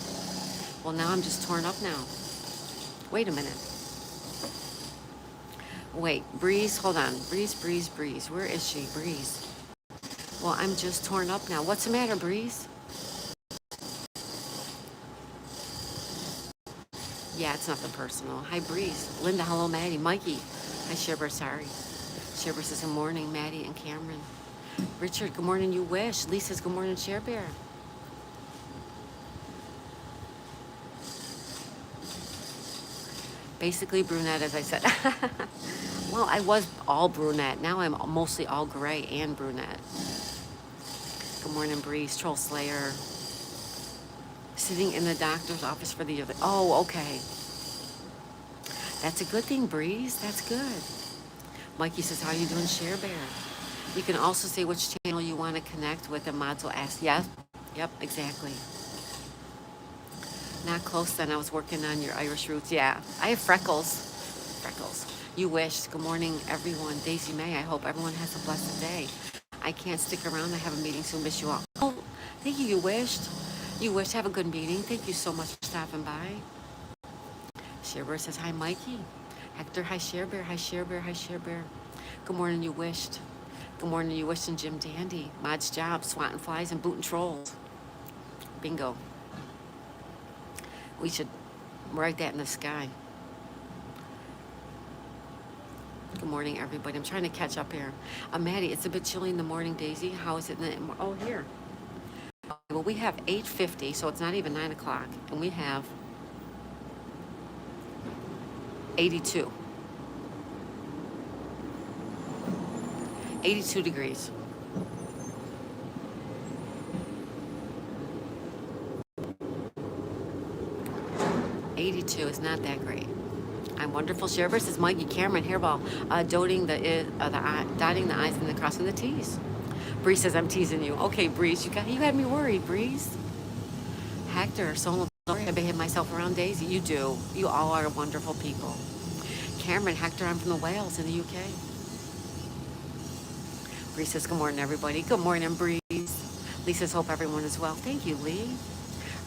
Well, now I'm just torn up now. Wait a minute. Wait, Breeze, hold on. Breeze. Where is she? Breeze. Well, I'm just torn up now. What's the matter, Breeze? Yeah, it's nothing personal. Hi, Breeze. Linda, hello, Maddie. Mikey. Hi, Shiver, sorry. Shiver says good morning, Maddie and Cameron. Richard, good morning, you wish. Lisa's good morning, Share Bear. Basically brunette, as I said. Well, I was all brunette. Now I'm mostly all gray and brunette. Good morning, Breeze. Troll Slayer. Sitting in the doctor's office for the year. Oh, okay. That's a good thing, Breeze. That's good. Mikey says, how are you doing, Share Bear? You can also say which channel you want to connect with, and mods will ask. Yep, exactly. Not close then. I was working on your Irish roots. Yeah, I have freckles. You wish. Good morning, everyone. Daisy May, I hope everyone has a blessed day. I can't stick around. I have a meeting soon. Miss you all. Oh, thank you. You wished. Have a good meeting. Thank you so much for stopping by. Share Bear says, hi, Mikey. Hector, hi, Share Bear. Hi, Share Bear. Good morning, you wished. Good morning, you wished, and Jim Dandy. Mod's job, swatting flies and booting trolls. Bingo. We should write that in the sky. Good morning, everybody. I'm trying to catch up here. Maddie, it's a bit chilly in the morning, Daisy. How is it oh, here. Well, we have 8:50, so it's not even 9 o'clock. And we have 82. 82 degrees. 82 is not that great. I'm wonderful. Share versus Mikey Cameron hairball, dotting the I's and then crossing the T's. Bree says I'm teasing you. Okay, Breeze, you had me worried, Breeze. Hector, so sorry I behave myself around Daisy. You do. You all are wonderful people. Cameron, Hector, I'm from the Wales in the UK. Bree says good morning, everybody. Good morning, Breeze. Lee says hope everyone is well. Thank you, Lee.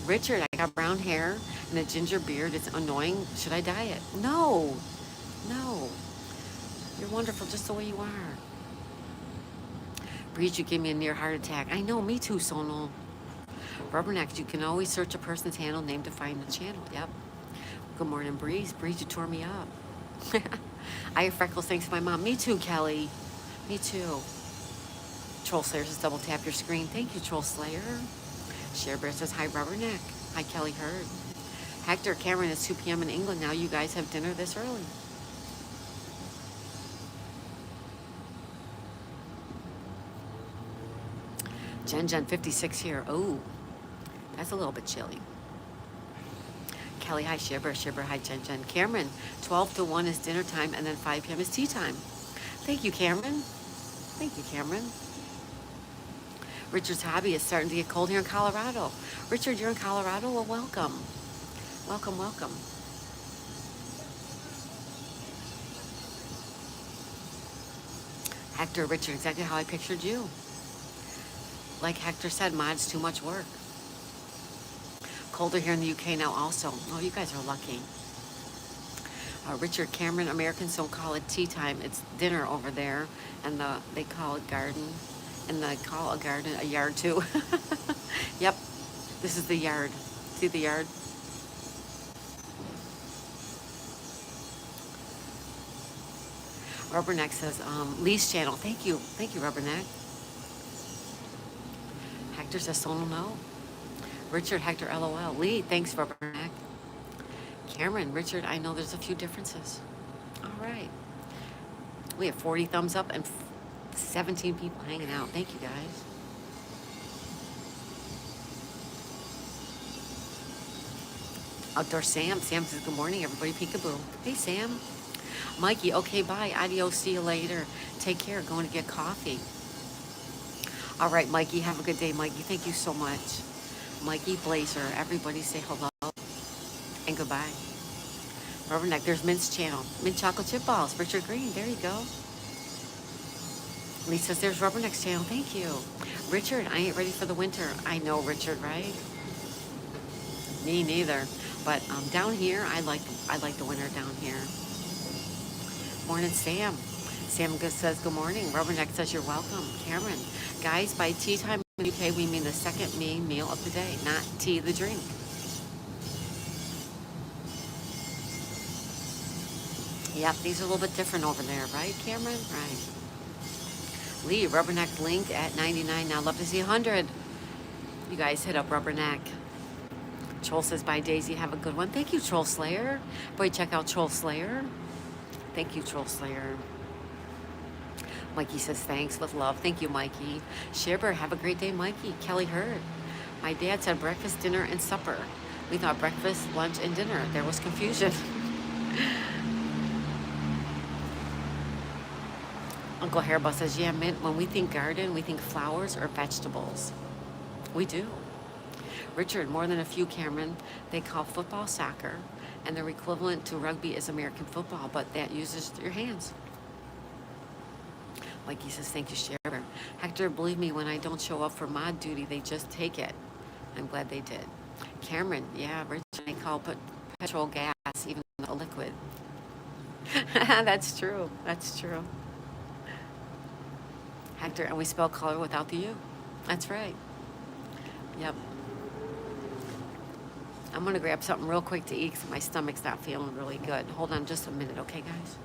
Richard, I got brown hair and a ginger beard. It's annoying. Should I dye it? No. No. You're wonderful just the way you are. Breeze, you gave me a near heart attack. I know, me too, Sonal. Rubberneck, you can always search a person's handle name to find the channel. Yep. Good morning, Breeze. Breeze, you tore me up. I have freckles thanks to my mom. Me too, Kelly. Me too. Troll Slayer says double tap your screen. Thank you, Troll Slayer. Share Bear says hi, Rubberneck. Hi, Kelly Hurd. Hector, Cameron, it's 2 p.m. in England. Now you guys have dinner this early. Jen 56 here. Oh, that's a little bit chilly. Kelly, hi, Shibber. Hi, Jen. Cameron, 12 to 1 is dinner time, and then 5 p.m. is tea time. Thank you, Cameron. Thank you, Cameron. Richard's hobby is starting to get cold here in Colorado. Richard, you're in Colorado? Well, welcome. Welcome, welcome. Hector, Richard, exactly how I pictured you. Like Hector said, mod's too much work. Colder here in the UK now also. Oh, you guys are lucky. Richard, Cameron, Americans don't call it tea time. It's dinner over there, and they call it garden, and they call a garden a yard too. Yep, this is the yard. See the yard? Rubberneck says, Lee's channel. Thank you, Rubberneck. Hector says, Sonal, no. Richard, Hector, LOL. Lee, thanks, Rubberneck. Cameron, Richard, I know there's a few differences. All right. We have 40 thumbs up and 17 people hanging out. Thank you, guys. Outdoor Sam. Sam says, good morning, everybody. Peekaboo. Hey, Sam. Mikey, okay, bye. Adios. See you later. Take care. Going to get coffee. All right, Mikey. Have a good day, Mikey. Thank you so much. Mikey, Blazer. Everybody say hello and goodbye. Rubberneck, there's Mint's channel. Mint chocolate chip balls. Richard Green. There you go. Lee says, there's Rubberneck's channel. Thank you. Richard, I ain't ready for the winter. I know, Richard, right? Me neither. But down here, I like the winter down here. Morning, Sam. Sam says, good morning. Rubberneck says, you're welcome. Cameron, guys, by tea time in the UK, we mean the second main meal of the day, not tea, the drink. Yep, these are a little bit different over there, right, Cameron? Right. Lee, Rubberneck link at 99. Now, love to see 100. You guys hit up Rubberneck. Troll says, bye, Daisy. Have a good one. Thank you, Troll Slayer. Boy, check out Troll Slayer. Thank you, Troll Slayer. Mikey says, thanks with love. Thank you, Mikey. Shibber, have a great day, Mikey. Kelly Hurd. My dad said breakfast, dinner, and supper. We thought breakfast, lunch, and dinner. There was confusion. Uncle Hairball says, yeah, Mint, when we think garden, we think flowers or vegetables. We do. Richard, more than a few, Cameron. They call football soccer, and their equivalent to rugby is American football, but that uses your hands. Mikey says, thank you, Sheriff. Hector, believe me, when I don't show up for mod duty, they just take it. I'm glad they did. Cameron, yeah, Richard, they call petrol gas, even a liquid. That's true. That's true. Hector, and we spell color without the U. That's right. Yep. I'm going to grab something real quick to eat because my stomach's not feeling really good. Hold on just a minute, okay, guys?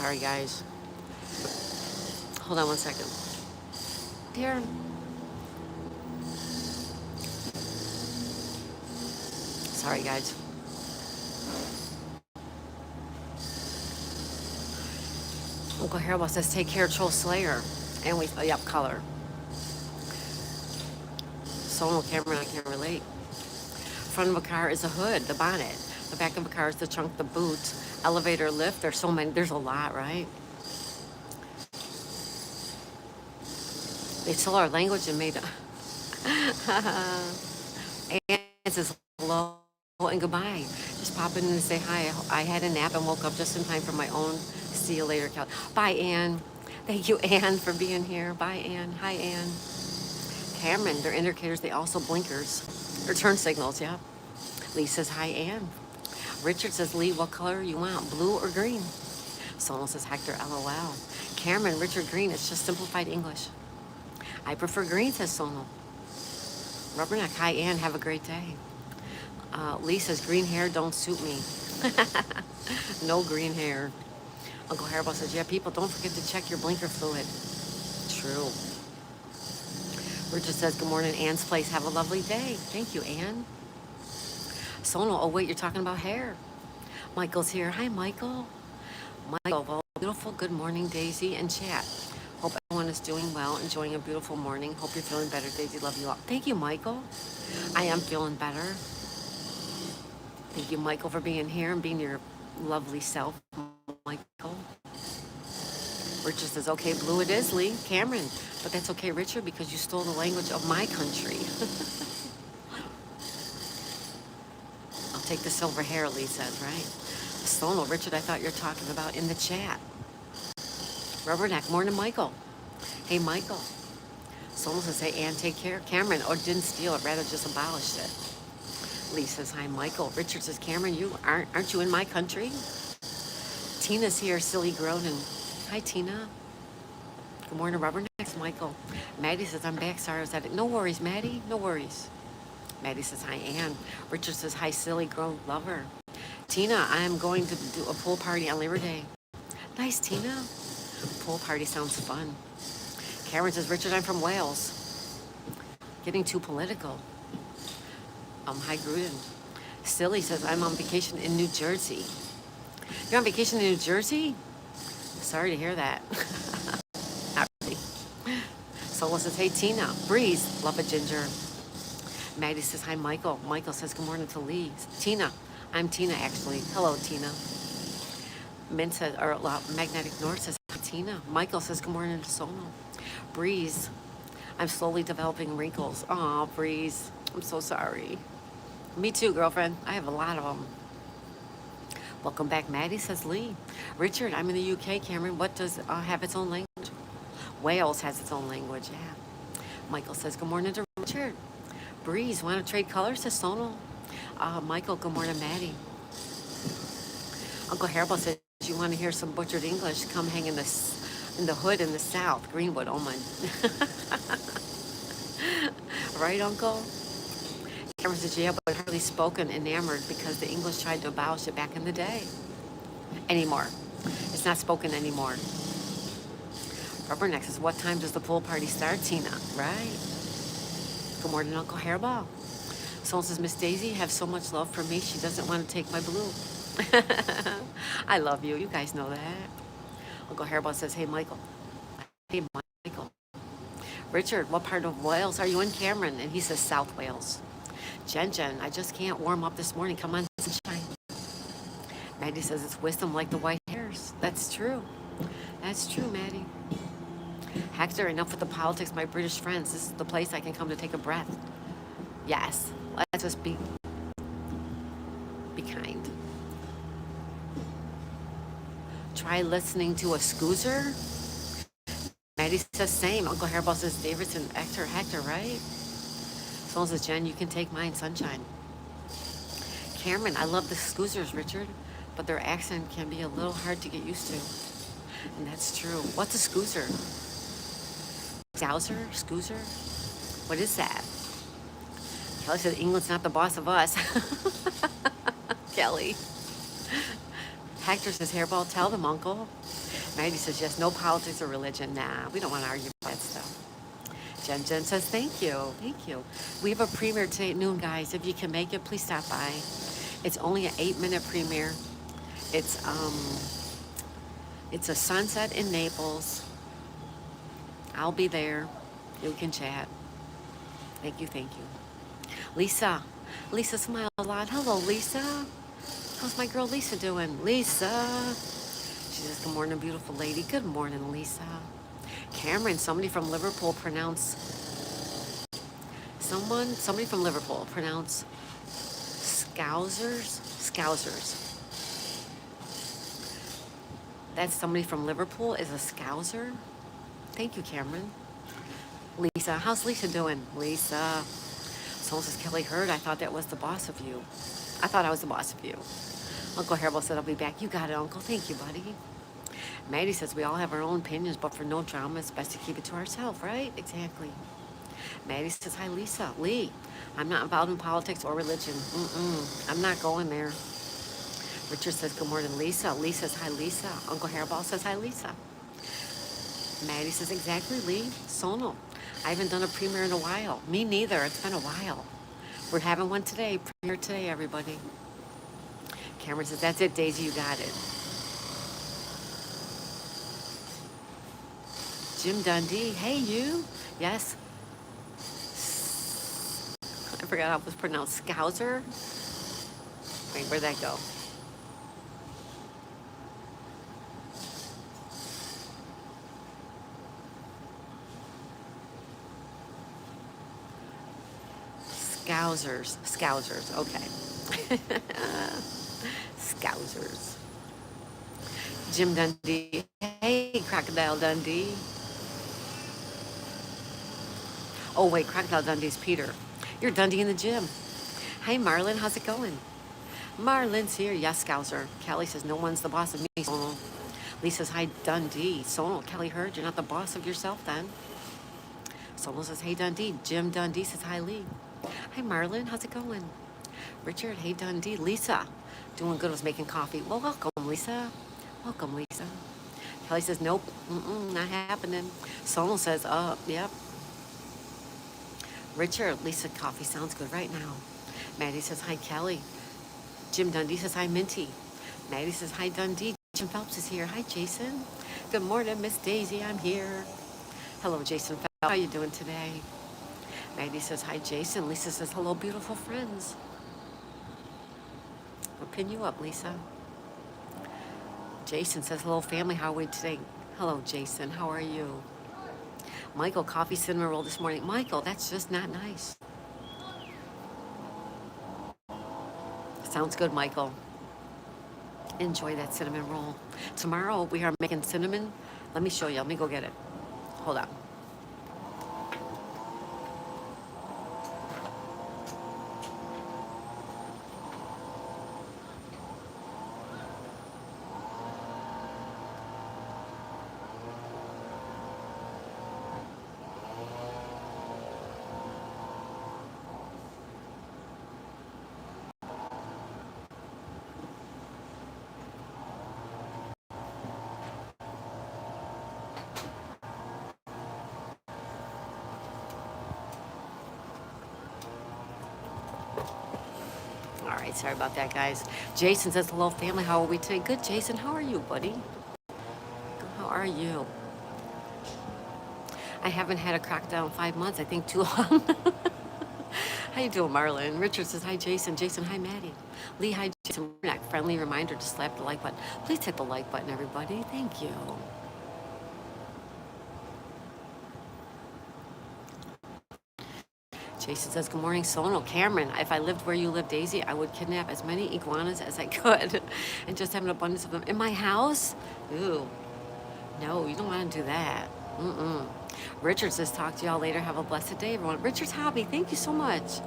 Sorry, guys. Hold on one second. Here. Sorry, guys. Uncle Harold says, take care, Troll Slayer. And we, yep, color. Solo camera, I can't relate. Front of a car is a hood, the bonnet. The back of a car is the trunk, the boot, elevator, lift. There's so many, there's a lot, right? They stole our language and made and it says hello and goodbye. Just pop in and say hi. I had a nap and woke up just in time for my own. See you later, Cal. Bye, Ann. Thank you, Ann, for being here. Bye, Ann. Hi, Ann. Cameron, they're indicators. They also blinkers. Or turn signals, yeah. Lee says, hi, Ann. Richard says, Lee, what color you want, blue or green? Sonal says, Hector, LOL. Cameron, Richard, green. It's just simplified English. I prefer green, says Sonal. Rubberneck, hi, Ann. Have a great day. Lee says, green hair don't suit me. No green hair. Uncle Hairball says, yeah, people, don't forget to check your blinker fluid. True. Richard says, good morning, Ann's place. Have a lovely day. Thank you, Ann. Sonal, oh, wait, you're talking about hair. Michael's here. Hi, Michael. Michael, well, beautiful good morning, Daisy and chat. Hope everyone is doing well, enjoying a beautiful morning. Hope you're feeling better, Daisy. Love you all. Thank you, Michael. I am feeling better. Thank you, Michael, for being here and being your lovely self, Michael. Richard says, okay, blue it is, Lee. Cameron, but that's okay, Richard, because you stole the language of my country. I'll take the silver hair, Lee says, right? Sonal, Richard, I thought you were talking about in the chat. Rubberneck, morning, Michael. Hey, Michael. Sonal says, hey, Ann, take care. Cameron, or didn't steal it, rather just abolished it. Lee says, hi, Michael. Richard says, Cameron, you aren't you in my country? Tina's here, silly groaning. Hi, Tina. Good morning, Rubbernecks, Michael. Maddie says, I'm back. Sorry, I was at it. No worries, Maddie. No worries. Maddie says, hi, Ann. Richard says, hi, silly grown lover. Tina, I'm going to do a pool party on Labor Day. Nice, Tina. Pool party sounds fun. Cameron says, Richard, I'm from Wales. Getting too political. Hi, Gruden. Silly says, I'm on vacation in New Jersey. You're on vacation in New Jersey? Sorry to hear that. Not really. Someone says, hey, Tina. Breeze, love a ginger. Maddie says, hi, Michael. Michael says, good morning to Lee. Tina. I'm Tina, actually. Hello, Tina. Mint says, or Magnetic North says, hi, Tina. Michael says, good morning to Sonal. Breeze. I'm slowly developing wrinkles. Aw, Breeze. I'm so sorry. Me too, girlfriend. I have a lot of them. Welcome back, Maddie, says Lee. Richard, I'm in the UK, Cameron. What does have its own language? Wales has its own language, yeah. Michael says, good morning to Richard. Breeze, want to trade colors, says Sonal. Michael, good morning, Maddie. Uncle Hairball says, you want to hear some butchered English? Come hang in the hood in the south, Greenwood. Oh, my. Right, Uncle? Cameron says, yeah, but hardly spoken, enamored, because the English tried to abolish it back in the day. Anymore. It's not spoken anymore. Rubberneck says, what time does the pool party start, Tina? Right. Good morning, Uncle Hairball. Someone says, Miss Daisy, have so much love for me, she doesn't want to take my blue. I love you. You guys know that. Uncle Hairball says, hey, Michael. Hey, Michael. Richard, what part of Wales are you in, Cameron? And he says, South Wales. Jen, I just can't warm up this morning. Come on, sunshine. Maddie says it's wisdom like the white hairs. That's true. That's true, Maddie. Hector, enough with the politics, my British friends. This is the place I can come to take a breath. Yes, let's just be kind. Try listening to a scoozer. Maddie says same. Uncle Hairball says Davidson, Hector, right? Someone says, Jen, you can take mine, sunshine. Cameron, I love the scoozers, Richard, but their accent can be a little hard to get used to. And that's true. What's a scoozer? Scouser? Scoozer? What is that? Kelly says, England's not the boss of us. Kelly. Hector says, Hairball, tell them, Uncle. Maddie says, yes, no politics or religion. Nah, we don't want to argue about that stuff. Jen says, thank you. Thank you. We have a premiere today at noon, guys. If you can make it, please stop by. It's only an 8-minute premiere. It's it's a sunset in Naples. I'll be there. You can chat. Thank you, thank you. Lisa. Lisa smiled a lot. Hello, Lisa. How's my girl Lisa doing? Lisa. She says, good morning, beautiful lady. Good morning, Lisa. Cameron, somebody from Liverpool somebody from Liverpool pronounce Scousers? Scousers. That's somebody from Liverpool is a Scouser? Thank you, Cameron. Lisa, how's Lisa doing? Lisa. Someone says, Kelly Heard, I thought that was the boss of you. I thought I was the boss of you. Uncle Haribo said, I'll be back. You got it, Uncle. Thank you, buddy. Maddie says, we all have our own opinions, but for no drama, it's best to keep it to ourselves, right? Exactly. Maddie says, hi, Lisa. Lee, I'm not involved in politics or religion. I'm not going there. Richard says, good morning, Lisa. Lee says, hi, Lisa. Uncle Hairball says, hi, Lisa. Maddie says, exactly, Lee. Sonal. I haven't done a premiere in a while. Me neither. It's been a while. We're having one today. Premiere today, everybody. Cameron says, that's it, Daisy. You got it. Jim Dundee. Hey, you. Yes. I forgot how it was pronounced. Scouser? Wait, where'd that go? Scousers. Scousers. Okay. Scousers. Jim Dundee. Hey, Crocodile Dundee. Oh, wait, Crocodile Dundee's Peter. You're Dundee in the gym. Hey, Marlon, how's it going? Marlon's here. Yes, Scouser. Kelly says, no one's the boss of me, Sonal. Lee says, hi, Dundee. Sonal, Kelly Heard, you're not the boss of yourself then. Sonal says, hey, Dundee. Jim Dundee says, hi, Lee. Hi, Marlon. How's it going? Richard, hey, Dundee. Lisa, doing good, was making coffee. Well, welcome, Lisa. Welcome, Lisa. Kelly says, nope, not happening. Sonal says, yep. Richard, Lisa, coffee sounds good right now. Maddie says, hi, Kelly. Jim Dundee says, hi, Minty. Maddie says, hi, Dundee. Jim Phelps is here. Hi, Jason. Good morning, Miss Daisy. I'm here. Hello, Jason Phelps. How are you doing today? Maddie says, hi, Jason. Lisa says, hello, beautiful friends. I'll pin you up, Lisa. Jason says, hello, family. How are we today? Hello, Jason. How are you? Michael, coffee cinnamon roll this morning. Michael, that's just not nice. Sounds good, Michael. Enjoy that cinnamon roll. Tomorrow we are making cinnamon. Let me show you. Let me go get it. Hold on. All right, sorry about that, guys. Jason says, hello, family. How are we today? Good, Jason. How are you, buddy? How are you? I haven't had a crocodile in 5 months. I think too long. How you doing, Marlon? Richard says, hi, Jason. Jason, hi, Maddie. Lee, hi, Jason. Friendly reminder to slap the like button. Please hit the like button, everybody. Thank you. Jason says, good morning, Sonal. Cameron, if I lived where you live, Daisy, I would kidnap as many iguanas as I could and just have an abundance of them in my house. Ooh, no, you don't want to do that. Richard says, talk to y'all later. Have a blessed day, everyone. Richard's Hobby, thank you so much.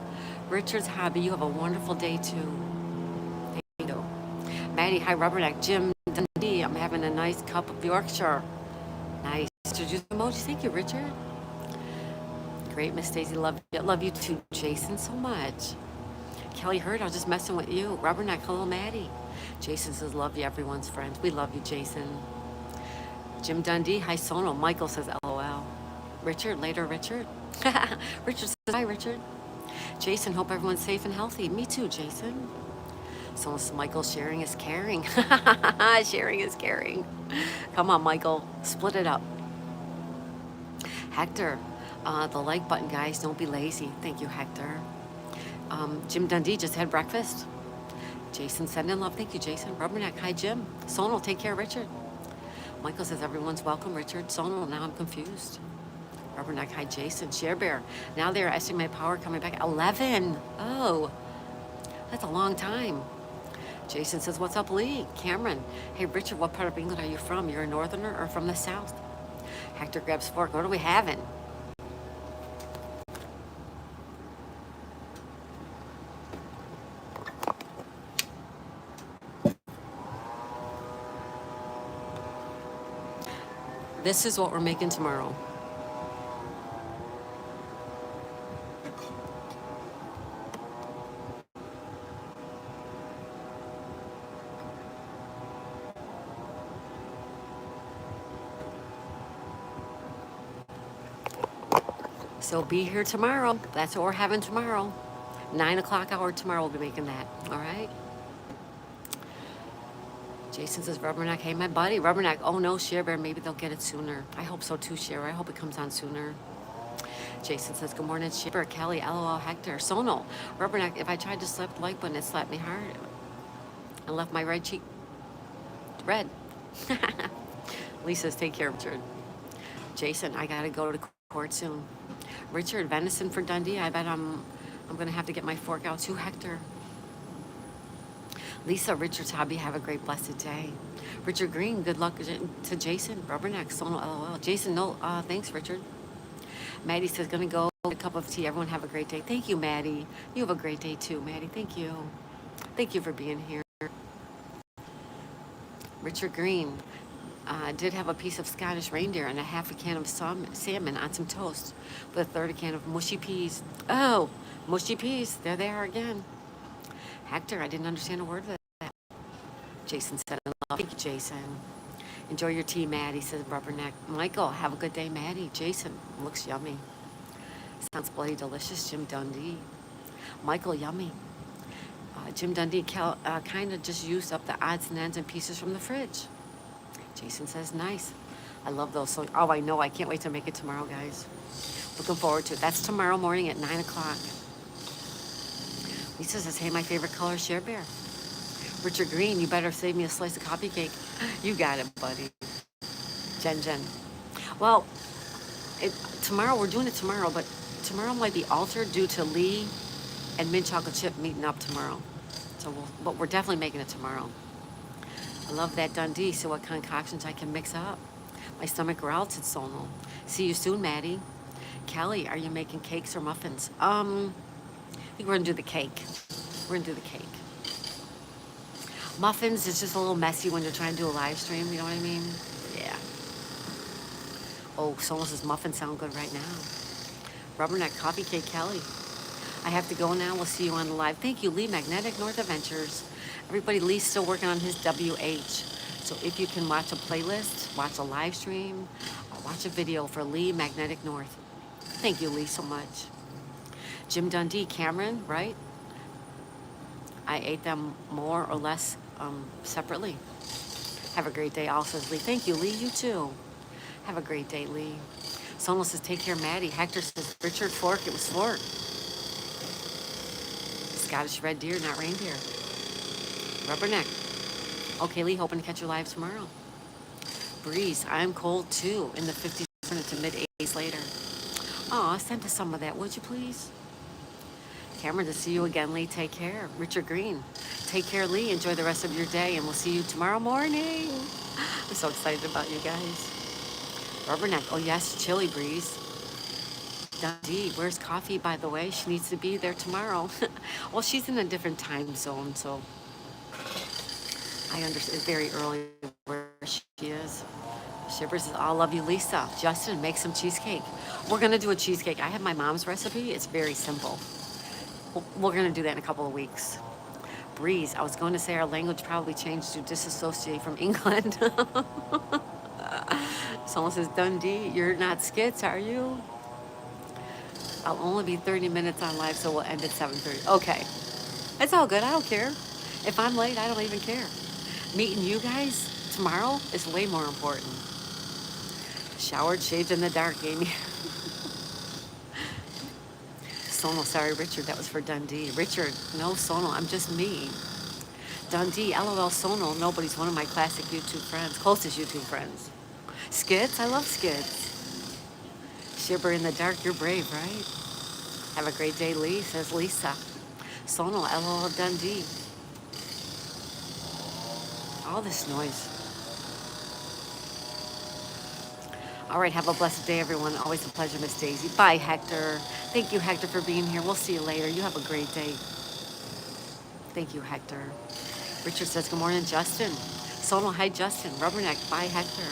Richard's Hobby, you have a wonderful day, too. Thank you. Maddie, hi, Rubberneck. Jim Dundee, I'm having a nice cup of Yorkshire. Nice. Juice emojis, thank you, Richard. Great, Miss Daisy. Love you too, Jason, so much. Kelly Heard, I was just messing with you. Rubberneck, hello, Maddie. Jason says, love you, everyone's friends. We love you, Jason. Jim Dundee, hi Sono. Michael says LOL. Richard, later Richard. Richard says hi Richard. Jason, hope everyone's safe and healthy. Me too, Jason. So Michael, sharing is caring. Sharing is caring. Come on, Michael, split it up. Hector, the like button, guys. Don't be lazy. Thank you, Hector. Jim Dundee just had breakfast. Jason, send in love. Thank you, Jason. Rubberneck, hi, Jim. Sonal, take care, Richard. Michael says everyone's welcome, Richard. Sonal, now I'm confused. Rubberneck, hi, Jason. Share Bear, now they're estimating my power coming back. 11. Oh, that's a long time. Jason says, what's up, Lee? Cameron, hey, Richard, what part of England are you from? You're a northerner or from the south? Hector grabs fork. What are we having? This is what we're making tomorrow. So be here tomorrow. That's what we're having tomorrow. 9 o'clock hour tomorrow, we'll be making that. All right? Jason says, Rubberneck, hey, my buddy. Rubberneck, oh no, Share Bear, maybe they'll get it sooner. I hope so too, Share. I hope it comes on sooner. Jason says, good morning, Share Bear, Kelly, LOL, Hector. Sonal, Rubberneck, if I tried to slap the like button, it slapped me hard and left my right cheek red. Lisa says, take care, Richard. Jason, I gotta go to court soon. Richard, venison for Dundee. I bet I'm gonna have to get my fork out too, Hector. Lisa, Richard's hobby, have a great blessed day. Richard Green, good luck to Jason. Rubberneck, Sonal, LOL. Jason, no, thanks, Richard. Maddie says, gonna go get a cup of tea. Everyone have a great day. Thank you, Maddie. You have a great day too, Maddie. Thank you. Thank you for being here. Richard Green did have a piece of Scottish reindeer and a half a can of salmon on some toast with a third a can of mushy peas. Oh, mushy peas. There they are again. Hector, I didn't understand a word of that. Jason said, thank you, Jason. Enjoy your tea, Maddie, says Rubberneck. Michael, have a good day, Maddie. Jason, looks yummy. Sounds bloody delicious, Jim Dundee. Michael, yummy. Jim Dundee kind of just used up the odds and ends and pieces from the fridge. Jason says, nice. I love those. So, oh, I know. I can't wait to make it tomorrow, guys. Looking forward to it. That's tomorrow morning at 9 o'clock. Lisa says, hey, my favorite color, Share Bear. Richard Green, you better save me a slice of coffee cake. You got it, buddy. Jen. Well, tomorrow, we're doing it tomorrow, but tomorrow might be altered due to Lee and mint chocolate chip meeting up tomorrow. So, but we're definitely making it tomorrow. I love that Dundee. So what concoctions I can mix up. My stomach growled, said Sonal. See you soon, Maddie. Kelly, are you making cakes or muffins? I think we're gonna do the cake. We're gonna do the cake. Muffins is just a little messy when you're trying to do a live stream, you know what I mean? Yeah. Oh, Sonal says muffins sound good right now. Rubberneck, coffee cake, Kelly. I have to go now. We'll see you on the live. Thank you, Lee, Magnetic North Adventures. Everybody, Lee's still working on his WH. So if you can watch a playlist, watch a live stream, or watch a video for Lee, Magnetic North. Thank you, Lee, so much. Jim Dundee, Cameron, right? I ate them more or less separately. Have a great day, also, Lee. Thank you, Lee. You too. Have a great day, Lee. Sonal says, take care, Maddie. Hector says, Richard, fork. It was fork. Scottish red deer, not reindeer. Rubberneck. Okay, Lee, hoping to catch you live tomorrow. Breeze, I'm cold too. In the 50s to mid 80s later. Aw, send us some of that, would you please? Cameron, to see you again, Lee. Take care. Richard Green. Take care, Lee. Enjoy the rest of your day, and we'll see you tomorrow morning. I'm so excited about you guys. Rubberneck. Oh, yes, chilly breeze. Dundee, where's Coffee, by the way? She needs to be there tomorrow. Well, she's in a different time zone, so I understand. It's very early where she is. Shivers says, I love you, Lisa. Justin, make some cheesecake. We're going to do a cheesecake. I have my mom's recipe. It's very simple. We're going to do that in a couple of weeks. Breeze, I was going to say our language probably changed to disassociate from England. Someone says, Dundee, you're not skits, are you? I'll only be 30 minutes on live, so we'll end at 7:30. Okay. It's all good. I don't care. If I'm late, I don't even care. Meeting you guys tomorrow is way more important. Showered, shaved in the dark, Amy. Sonal, sorry, Richard, that was for Dundee. Richard, no Sonal, I'm just me. Dundee, LOL Sonal, nobody's one of my classic YouTube friends, closest YouTube friends. Skits, I love skits. Shiver in the dark, you're brave, right? Have a great day, Lee, says Lisa. Sonal, LOL Dundee. All this noise. All right, have a blessed day, everyone. Always a pleasure, Miss Daisy. Bye, Hector. Thank you, Hector, for being here. We'll see you later. You have a great day. Thank you, Hector. Richard says, good morning, Justin. Sonal, hi, Justin. Rubberneck, bye, Hector.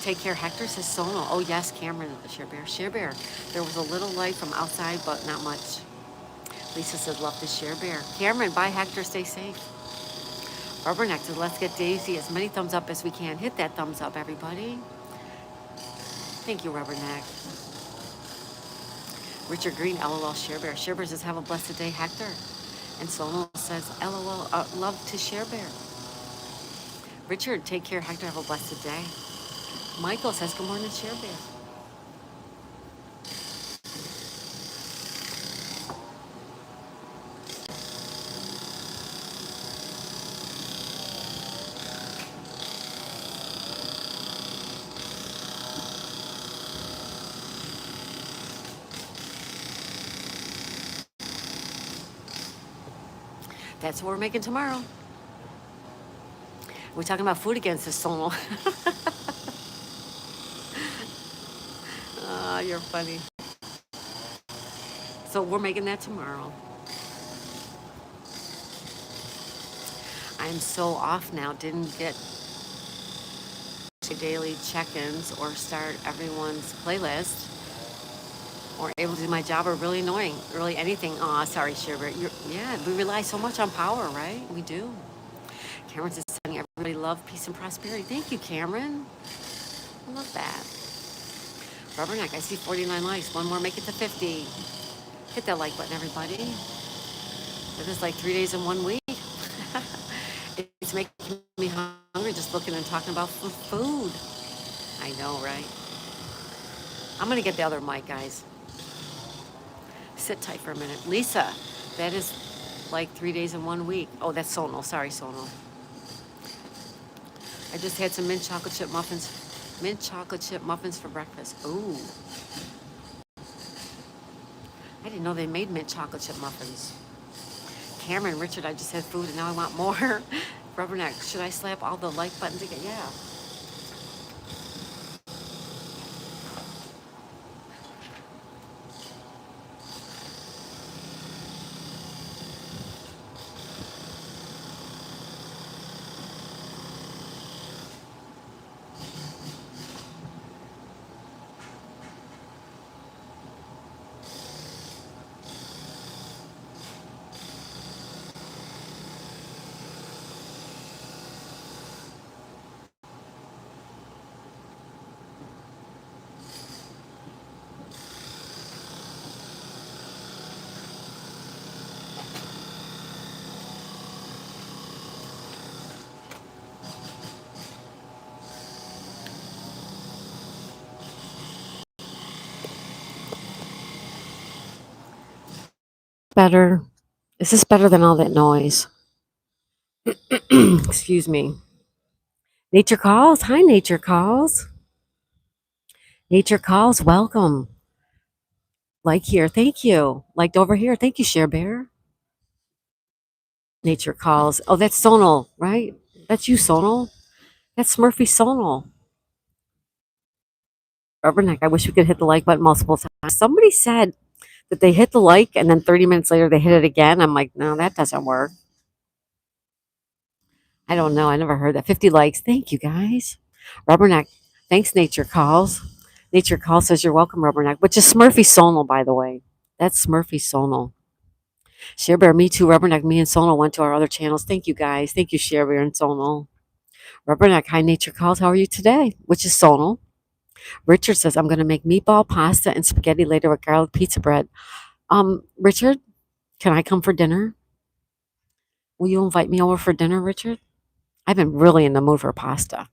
Take care, Hector, says Sonal. Oh, yes, Cameron, Share Bear. Share Bear. There was a little light from outside, but not much. Lisa says, love to Share Bear. Cameron, bye, Hector. Stay safe. Rubberneck says, let's get Daisy as many thumbs up as we can. Hit that thumbs up, everybody. Thank you, Rubberneck. Richard Green, LOL, Share Bear. Share Bear says, have a blessed day, Hector. And Sonal says, LOL, love to Share Bear. Richard, take care, Hector. Have a blessed day. Michael says, good morning, Share Bear. That's what we're making tomorrow. We're talking about food again, says Sonal. You're funny. So we're making that tomorrow. I'm so off now. Didn't get to daily check-ins or start everyone's playlist or able to do my job are really annoying. Really anything. Oh, sorry, Sherbert. Yeah, we rely so much on power, right? We do. Cameron says, sending everybody love, peace, and prosperity. Thank you, Cameron. I love that. Rubberneck, I see 49 likes. One more, make it to 50. Hit that like button, everybody. It is like 3 days in 1 week. It's making me hungry just looking and talking about food. I know, right? I'm going to get the other mic, guys. Sit tight for a minute. Lisa, that is like 3 days in 1 week. Oh, that's Sonal. Sorry, Sonal. I just had some mint chocolate chip muffins. Mint chocolate chip muffins for breakfast. Ooh. I didn't know they made mint chocolate chip muffins. Cameron, Richard, I just had food and now I want more. Rubberneck, should I slap all the like buttons again? Yeah. Better. Is this better than all that noise? Excuse me. Nature Calls. Hi, Nature Calls. Nature Calls, welcome. Like here, thank you. Liked over here, thank you, Share Bear. Nature Calls. Oh, that's Sonal, right? That's you, Sonal. That's Smurfy Sonal. Rubberneck, I wish we could hit the like button multiple times. Somebody said that they hit the like and then 30 minutes later they hit it again. I'm like, no, that doesn't work. I don't know. I never heard that. 50 likes. Thank you, guys. Rubberneck, thanks, Nature Calls. Nature Calls says you're welcome, Rubberneck, which is Smurfy Sonal, by the way. That's Smurfy Sonal. Share Bear, me too, Rubberneck, me and Sonal went to our other channels. Thank you, guys. Thank you, Share Bear and Sonal. Rubberneck, hi nature calls. How are you today? Which is Sonal. Richard says, I'm going to make meatball pasta and spaghetti later with garlic pizza bread. Richard, can I come for dinner? Will you invite me over for dinner, Richard? I've been really in the mood for pasta.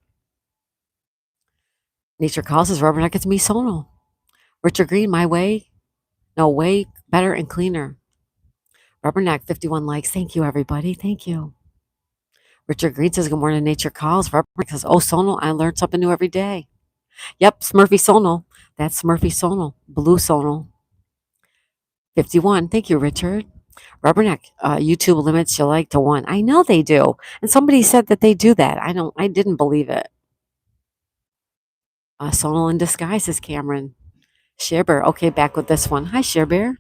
Nature calls says, Rubberneck, it's me, Sonal. Richard Green, my way. No, way better and cleaner. Rubberneck, 51 likes. Thank you, everybody. Thank you. Richard Green says, good morning, nature calls. Rubberneck says, oh, Sonal, I learn something new every day. Yep, Smurfy Sonal. That's Smurfy Sonal. Blue Sonal. 51. Thank you, Richard. Rubberneck, YouTube limits your like to one. I know they do. And somebody said that they do that. I didn't believe it. Sonal in disguise is Cameron. Share Bear. Okay, back with this one. Hi, Share Bear.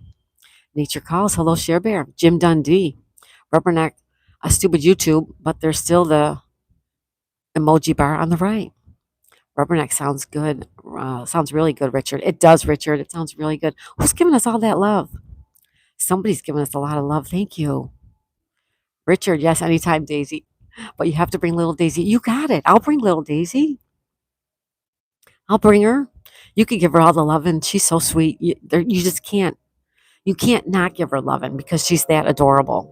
Nature calls. Hello, Share Bear. Jim Dundee. Rubberneck, a stupid YouTube, but there's still the emoji bar on the right. Rubberneck sounds good. Sounds really good, Richard. It does, Richard. It sounds really good. Who's giving us all that love? Somebody's giving us a lot of love. Thank you. Richard, yes, anytime, Daisy. But you have to bring little Daisy. You got it. I'll bring little Daisy. I'll bring her. You could give her all the loving. She's so sweet. You just can't. You can't not give her loving because she's that adorable.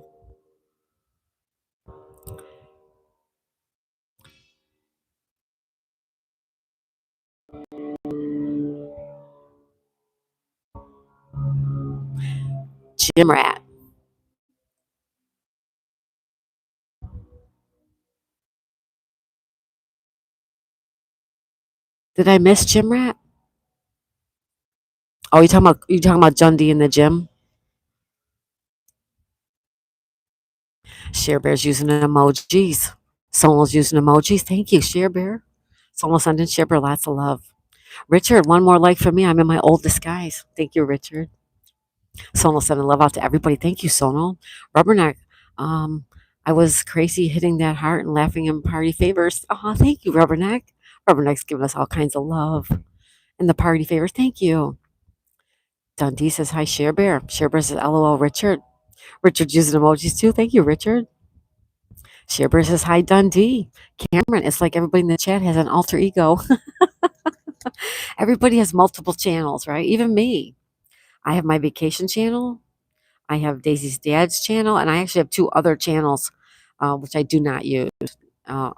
Jim Rat. Did I miss Jim Rat? Oh, you talking about Dundee in the gym? Share Bear's using emojis. Someone's using emojis. Thank you, Share Bear. Someone sending Share Bear lots of love. Richard, one more like for me. I'm in my old disguise. Thank you, Richard. Sonal sending love out to everybody. Thank you, Sonal. Rubberneck. Um, I was crazy hitting that heart and laughing in party favors. Oh, thank you, Rubberneck. Rubberneck's giving us all kinds of love in the party favors. Thank you. Dundee says, hi, Share Bear. Share Bear says, LOL, Richard. Richard's using emojis too. Thank you, Richard. Share Bear says, hi, Dundee. Cameron, it's like everybody in the chat has an alter ego. Everybody has multiple channels, right? Even me. I have my vacation channel. I have Daisy's dad's channel, and I actually have two other channels, which I do not use. Uh,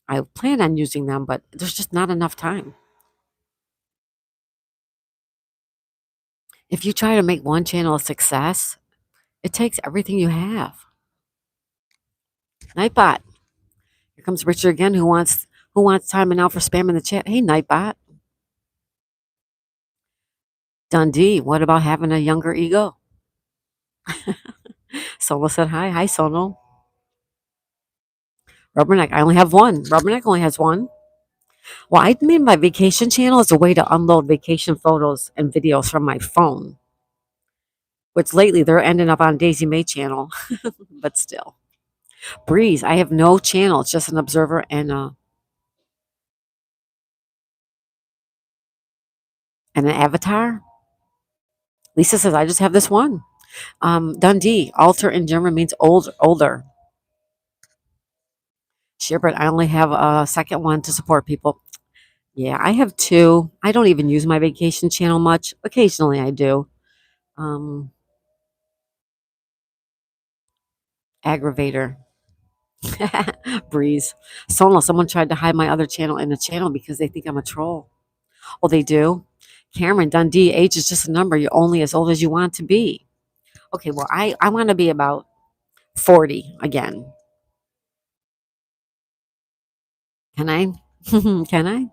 I plan on using them, but there's just not enough time. If you try to make one channel a success, it takes everything you have. Nightbot. Here comes Richard again, who wants time and now for spam in the chat. Hey, Nightbot. Dundee. What about having a younger ego? Solo said hi. Hi, Solo. Rubberneck. I only have one. Rubberneck only has one. Well, I made my vacation channel as a way to unload vacation photos and videos from my phone, which lately they're ending up on Daisy May channel, but still. Breeze, I have no channel. It's just an observer and an avatar. Lisa says, I just have this one. Dundee, alter in German means older. Sherbert, I only have a second one to support people. Yeah, I have two. I don't even use my vacation channel much. Occasionally I do. Aggravator. Breeze. Sonal, someone tried to hide my other channel in the channel because they think I'm a troll. Oh, they do? Cameron, Dundee, age is just a number. You're only as old as you want to be. Okay, well, I want to be about 40 again. Can I? Can I?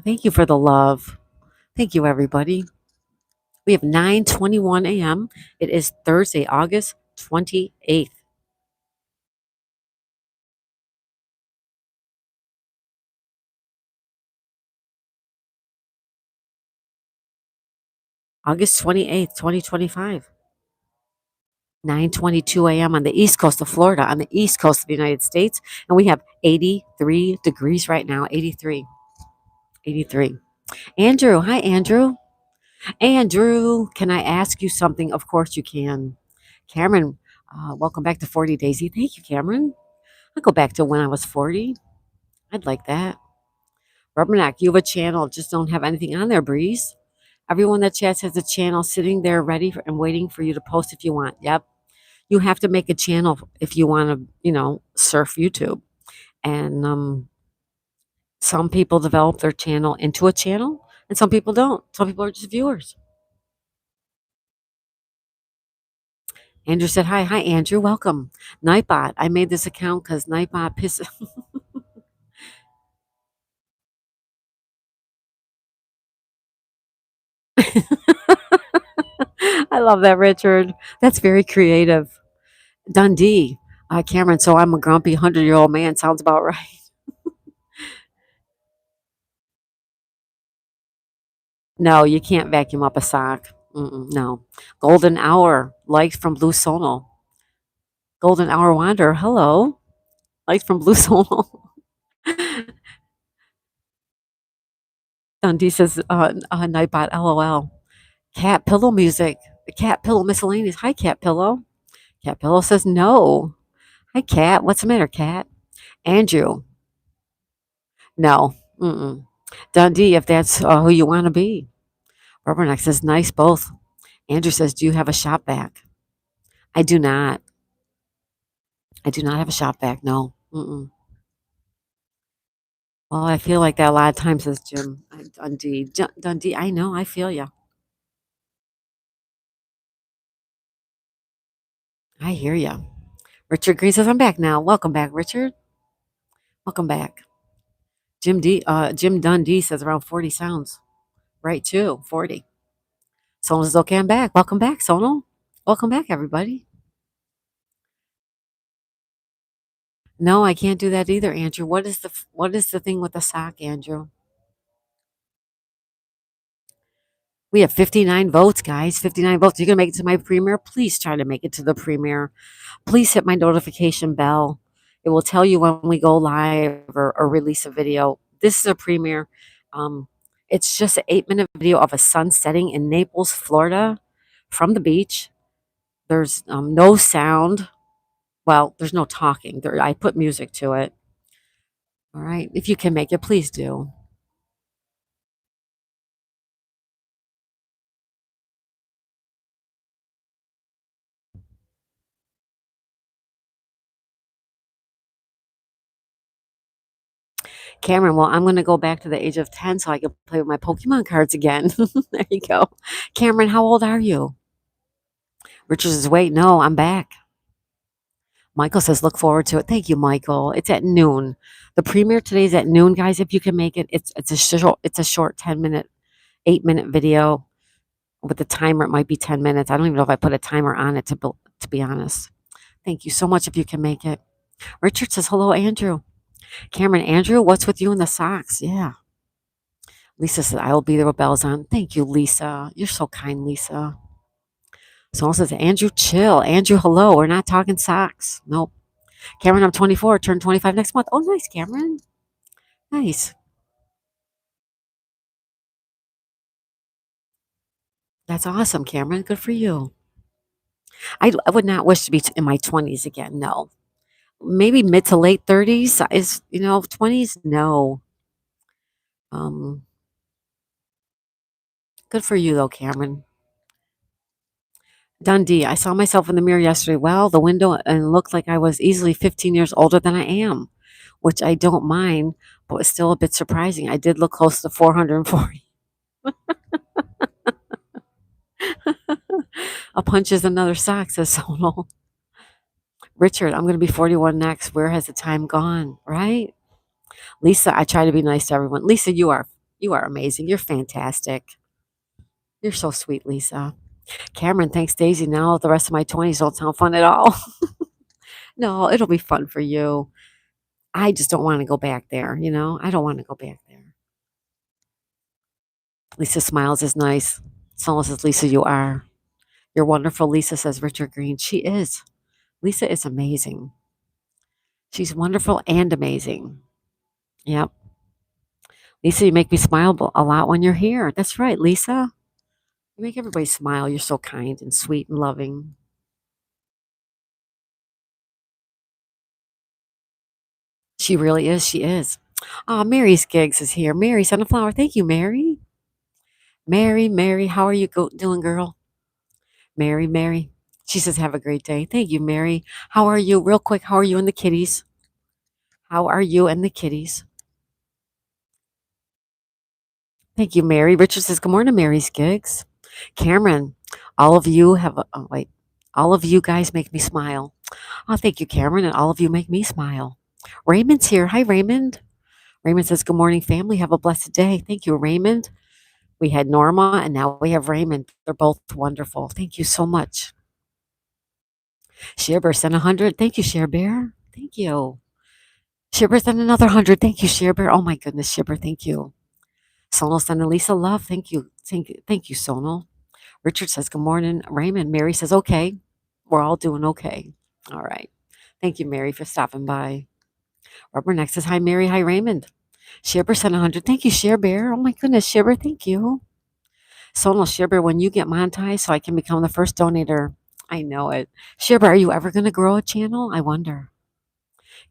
Thank you for the love. Thank you, everybody. We have 9:21 a.m. It is Thursday, August 28th. August 28th, 2025. 9:22 a.m. on the east coast of Florida, on the east coast of the United States, and we have 83 degrees right now. 83. 83. Andrew, hi Andrew. Andrew, can I ask you something? Of course you can. Cameron, welcome back to 40 Daisy. Thank you, Cameron. I'd go back to when I was 40. I'd like that. Rubberneck, you have a channel, just don't have anything on there, Breeze. Everyone that chats has a channel sitting there ready and waiting for you to post if you want. Yep. You have to make a channel if you want to, surf YouTube. And some people develop their channel into a channel, and some people don't. Some people are just viewers. Andrew said, hi. Hi, Andrew. Welcome. Nightbot. I made this account because Nightbot pisses. I love that, Richard. That's very creative. Dundee. Cameron, so I'm a grumpy 100-year-old man. Sounds about right. No, you can't vacuum up a sock. No. Golden Hour. Likes from Blue Sonal. Golden Hour Wander. Hello. Likes from Blue Sonal. Dundee says, Nightbot, LOL. Cat pillow music. Cat pillow miscellaneous. Hi, Cat pillow. Cat pillow says no. Hi, Cat. What's the matter, Cat? Andrew. No. Mm-mm. Dundee, if that's who you want to be. Rubberneck says nice both. Andrew says, do you have a shop vac? I do not. I do not have a shop vac. No. Mm-mm. Well, I feel like that a lot of times, says Jim. Dundee. Dundee, I know. I feel you. I hear you. Richard Green says, I'm back now. Welcome back, Richard. Welcome back. Jim Dundee says around 40 sounds. Right, too. 40. Sonal says, okay, I'm back. Welcome back, Sonal. Welcome back, everybody. No, I can't do that either, Andrew. What is the thing with the sock, Andrew? We have 59 votes, guys. 59 votes. You're going to make it to my premiere? Please try to make it to the premiere. Please hit my notification bell. It will tell you when we go live or release a video. This is a premiere. Um, it's just an 8-minute video of a sun setting in Naples, Florida, from the beach. There's no sound. Well, there's no talking. I put music to it. All right. If you can make it, please do. Cameron, well, I'm going to go back to the age of 10 so I can play with my Pokemon cards again. There you go. Cameron, how old are you? Richard says, wait, no, I'm back. Michael says, look forward to it. Thank you, Michael. It's at noon. The premiere today is at noon, guys. If you can make it, it's a short 10-minute, 8-minute video with the timer. It might be 10 minutes. I don't even know if I put a timer on it to be honest. Thank you so much if you can make it. Richard says, hello, Andrew. Cameron, Andrew, what's with you and the socks? Yeah. Lisa says, I will be there with bells on. Thank you, Lisa. You're so kind, Lisa. Someone says, Andrew, chill. Andrew, hello. We're not talking socks. Nope. Cameron, I'm 24, turn 25 next month. Oh, nice, Cameron. Nice. That's awesome, Cameron. Good for you. I would not wish to be in my 20s again. No. Maybe mid to late 30s is, 20s. No. Um, Good for you, though, Cameron. Dundee, I saw myself in the mirror yesterday. Well, the window and looked like I was easily 15 years older than I am, which I don't mind, but it's still a bit surprising. I did look close to 440. A punch is another sock, says Sonal. Richard, I'm going to be 41 next. Where has the time gone? Right? Lisa, I try to be nice to everyone. Lisa, you are amazing. You're fantastic. You're so sweet, Lisa. Cameron, thanks, Daisy. Now the rest of my 20s don't sound fun at all. No, it'll be fun for you. I just don't want to go back there. I don't want to go back there. Lisa smiles is nice. Someone says, Lisa, you are. You're wonderful. Lisa says, Richard Green. She is. Lisa is amazing. She's wonderful and amazing. Yep. Lisa, you make me smile a lot when you're here. That's right, Lisa. You make everybody smile. You're so kind and sweet and loving. She really is. She is. Mary Skiggs is here. Mary Sunflower. Thank you, Mary. Mary, how are you doing, girl? Mary. She says, have a great day. Thank you, Mary. How are you? Real quick, how are you and the kitties? How are you and the kitties? Thank you, Mary. Richard says, good morning, Mary Skiggs. Cameron, all of you have, wait, all of you guys make me smile. Oh, thank you, Cameron, and all of you make me smile. Raymond's here. Hi, Raymond. Raymond says, good morning, family. Have a blessed day. Thank you, Raymond. We had Norma, and now we have Raymond. They're both wonderful. Thank you so much. Share Bear sent 100. Thank you, Share Bear. Thank you. Share Bear sent another 100. Thank you, Share Bear. Oh, my goodness, Share Bear. Thank you. Sonal sent Elisa love. Thank you. Thank you, Sonal. Richard says, good morning, Raymond. Mary says, okay. We're all doing okay. All right. Thank you, Mary, for stopping by. Rubberneck says, hi, Mary. Hi, Raymond. Share Bear sent 100. Thank you, Share Bear. Oh, my goodness, Share Bear. Thank you. Sonal, Share Bear, when you get monetized so I can become the first donator. I know it. Share Bear, are you ever going to grow a channel? I wonder.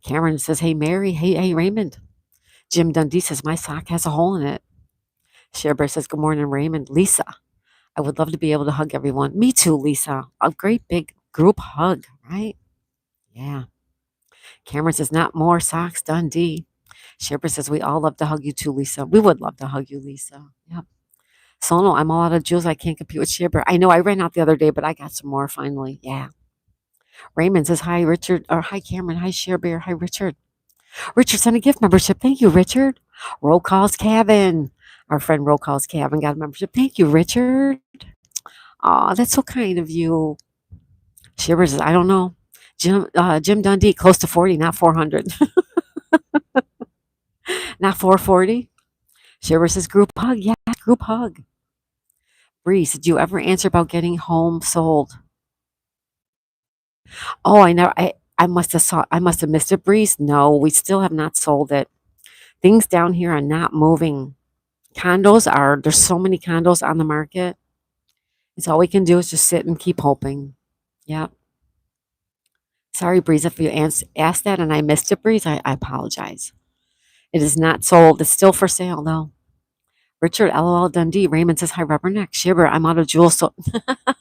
Cameron says, hey, Mary. Hey, Raymond. Jim Dundee says, my sock has a hole in it. Share Bear says, good morning, Raymond. Lisa, I would love to be able to hug everyone. Me too, Lisa. A great big group hug, right? Yeah. Cameron says, not more socks, Dundee. Share Bear says, we all love to hug you too, Lisa. We would love to hug you, Lisa. Yep. Sono, I'm all out of jewels. I can't compete with Share Bear. I know I ran out the other day, but I got some more finally. Yeah. Raymond says, hi, Richard, or hi, Cameron. Hi, Share Bear. Hi, Richard. Richard sent a gift membership. Thank you, Richard. Roll Call's Cabin. Our friend Roll Call's Cabin got a membership. Thank you, Richard. Aw, that's so kind of you. Shivers says, I don't know. Jim Dundee, close to 40, not 400. Not 440. Shivers says, group hug. Yeah, group hug. Breeze, did you ever answer about getting home sold? Oh, I never. I must have missed it, Breeze. No, we still have not sold it. Things down here are not moving. There's so many condos on the market. It's all we can do is just sit and keep hoping. Yeah. Sorry, Breeze, if you asked that and I missed it, Breeze, I apologize. It is not sold. It's still for sale, though. Richard, LOL Dundee. Raymond says, hi, Rubberneck. Shiver, I'm out of jewels. So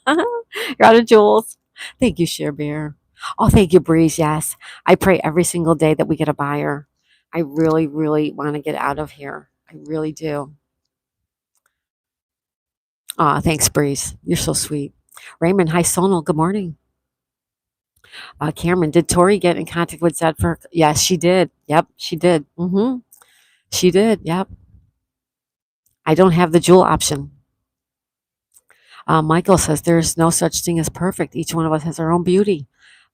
you're out of jewels. Thank you, Share Bear. Oh, thank you, Breeze. Yes. I pray every single day that we get a buyer. I really, really want to get out of here. I really do. Aw, thanks, Breeze. You're so sweet. Raymond, hi, Sonal. Good morning. Cameron, did Tori get in contact with Zed for? Yes, she did. Yep, she did. She did. Yep. I don't have the jewel option. Michael says there's no such thing as perfect. Each one of us has our own beauty.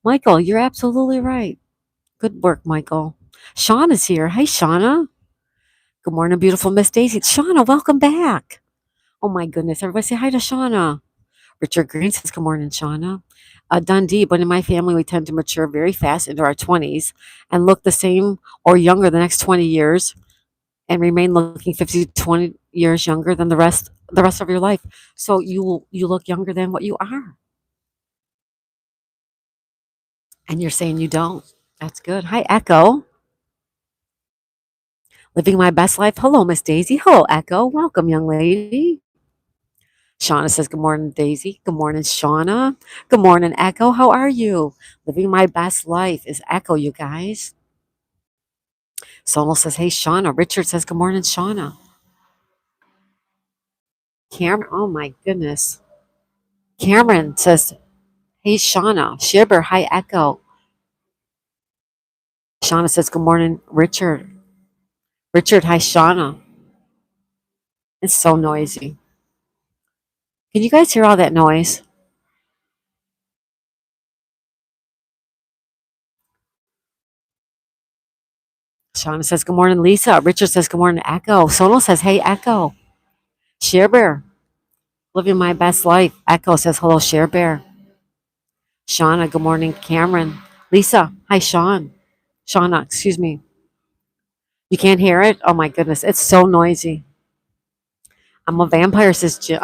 Michael, you're absolutely right. Good work, Michael. Sean is here. Hey, Shauna. Good morning, beautiful Miss Daisy. Shauna, welcome back. Oh my goodness. Everybody say hi to Shauna. Richard Green says, good morning, Shauna. Dundee, but in my family, we tend to mature very fast into our 20s and look the same or younger the next 20 years and remain looking 50 to 20 years younger than the rest of your life. So you look younger than what you are. And you're saying you don't. That's good. Hi, Echo. Living my best life. Hello, Miss Daisy. Hello, Echo. Welcome, young lady. Shauna says, good morning, Daisy. Good morning, Shauna. Good morning, Echo. How are you? Living my best life is Echo, you guys. Sonal says, hey, Shauna. Richard says, good morning, Shauna. Cameron, oh my goodness. Cameron says, hey, Shauna. Shiver, hi, Echo. Shauna says, good morning, Richard. Richard, hi, Shauna. It's so noisy. Can you guys hear all that noise? Shauna says, good morning, Lisa. Richard says, good morning, Echo. Sonal says, hey, Echo. Share Bear, living my best life. Echo says, hello, Share Bear. Shauna, good morning, Cameron. Lisa, hi, Shauna, excuse me. You can't hear it? Oh my goodness, it's so noisy. I'm a vampire, says Jill.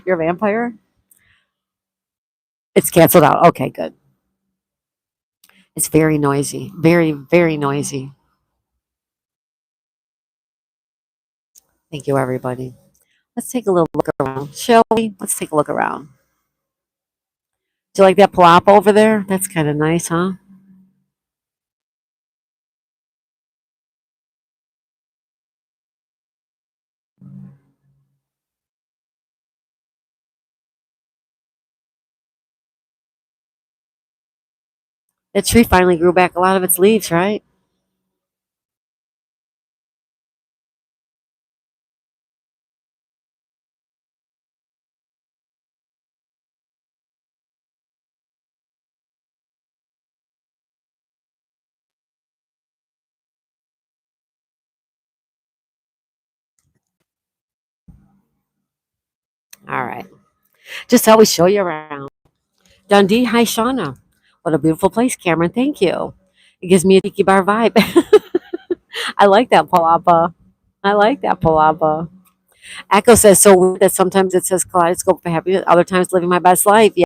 You're a vampire? It's canceled out. Okay, good. It's very noisy. Very, very noisy. Thank you, everybody. Let's take a little look around, shall we? Let's take a look around. Do you like that palapa over there? That's kind of nice, huh? That tree finally grew back a lot of its leaves, right? All right. Just always show you around. Dundee, hi, Shauna. What a beautiful place, Cameron. Thank you. It gives me a tiki bar vibe. I like that palapa. I like that palapa. Echo says so weird that sometimes it says kaleidoscope for happiness, other times living my best life. Yeah.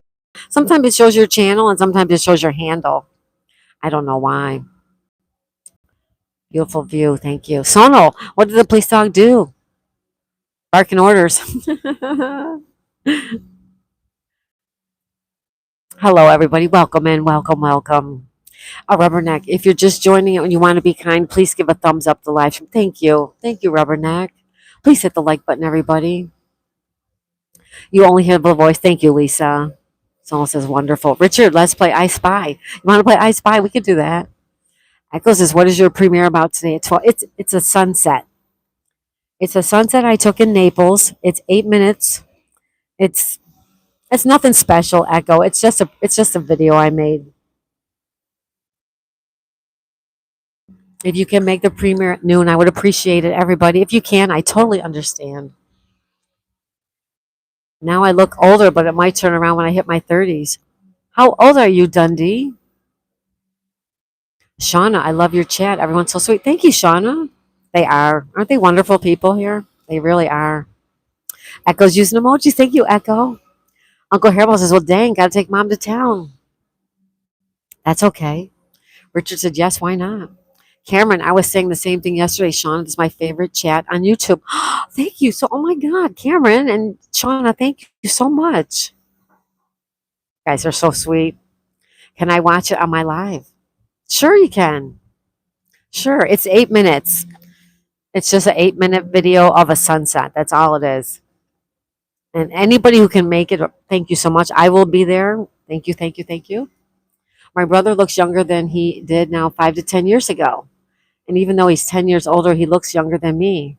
Sometimes it shows your channel and sometimes it shows your handle. I don't know why. Beautiful view. Thank you. Sono, what did the police dog do? Barking orders. Hello, everybody. Welcome in. Welcome, welcome. A rubberneck. If you're just joining it and you want to be kind, please give a thumbs up to the live stream. Thank you. Thank you, rubberneck. Please hit the like button, everybody. You only hear the voice. Thank you, Lisa. Someone says wonderful. Richard, let's play I Spy. You want to play I Spy? We could do that. Echo says, what is your premiere about today at 12? It's a sunset. It's a sunset I took in Naples. It's 8 minutes. It's it's nothing special, Echo. It's just a video I made. If you can make the premiere at noon, I would appreciate it, everybody. If you can, I totally understand. Now I look older, but it might turn around when I hit my 30s. How old are you, Dundee? Shauna, I love your chat. Everyone's so sweet. Thank you, Shauna. They are. Aren't they wonderful people here? They really are. Echo's using emojis. Thank you, Echo. Uncle Harold says, well, dang, got to take mom to town. That's okay. Richard said, yes, why not? Cameron, I was saying the same thing yesterday. Shauna, this is my favorite chat on YouTube. Thank you. So, oh my God, Cameron and Shauna, thank you so much. You guys are so sweet. Can I watch it on my live? Sure, you can. Sure. It's 8 minutes. It's just an 8 minute video of a sunset. That's all it is. And anybody who can make it, thank you so much. I will be there. Thank you, thank you, thank you. My brother looks younger than he did now 5 to 10 years ago. And even though he's 10 years older, he looks younger than me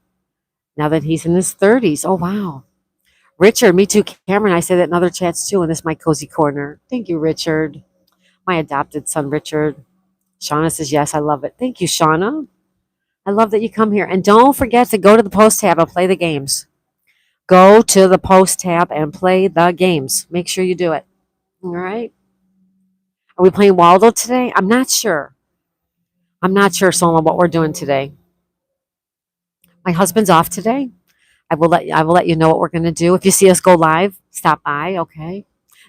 now that he's in his 30s. Oh, wow. Richard, me too, Cameron. I say that in other chats too, and this is my cozy corner. Thank you, Richard. My adopted son, Richard. Shauna says, yes, I love it. Thank you, Shauna. I love that you come here. And don't forget to go to the post tab and play the games. Go to the post tab and play the games. Make sure you do it. All right. Are we playing Waldo today? I'm not sure. I'm not sure, Solon, what we're doing today. My husband's off today. I will let you know what we're gonna do. If you see us go live, stop by, okay?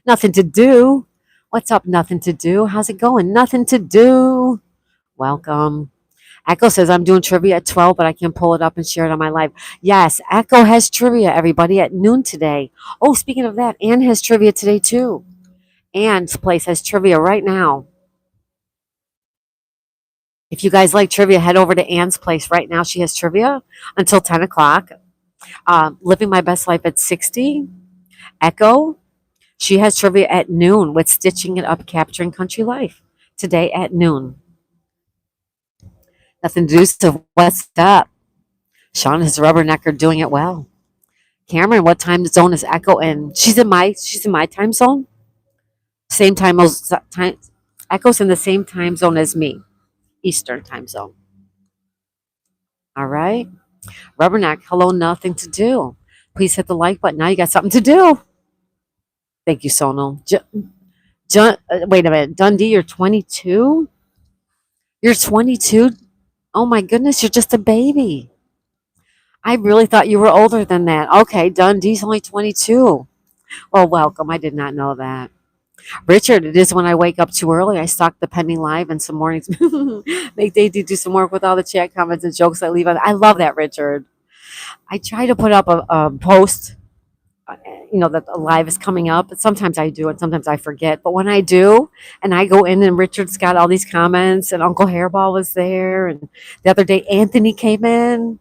Nothing to do. What's up, nothing to do? How's it going? Nothing to do. Welcome. Echo says I'm doing trivia at 12, but I can pull it up and share it on my live. Yes, Echo has trivia, everybody, at noon today. Oh, speaking of that, Ann has trivia today too. Ann's place has trivia right now. If you guys like trivia, head over to Ann's place right now. She has trivia until 10 o'clock. Living My Best Life at 60. Echo, she has trivia at noon with Stitching It Up, Capturing Country Life today at noon. Nothing to do, so what's up? Sean is rubbernecker doing it well. Cameron, what time zone is Echo in? She's in my time zone. Same time. Echo's in the same time zone as me, Eastern time zone. All right. Rubberneck, hello, nothing to do. Please hit the like button. Now you got something to do. Thank you, Sonal. Wait a minute. Dundee, you're 22? You're 22? Oh my goodness, you're just a baby. I really thought you were older than that. Okay, Dundee's only 22. Well, welcome. I did not know that. Richard, it is when I wake up too early. I stalk the pending live and some mornings make Daisy do some work with all the chat comments and jokes I leave on. I love that, Richard. I try to put up a post, uh, that a live is coming up. Sometimes I do, and sometimes I forget. But when I do, and I go in, and Richard's got all these comments, and Uncle Hairball was there, and the other day Anthony came in.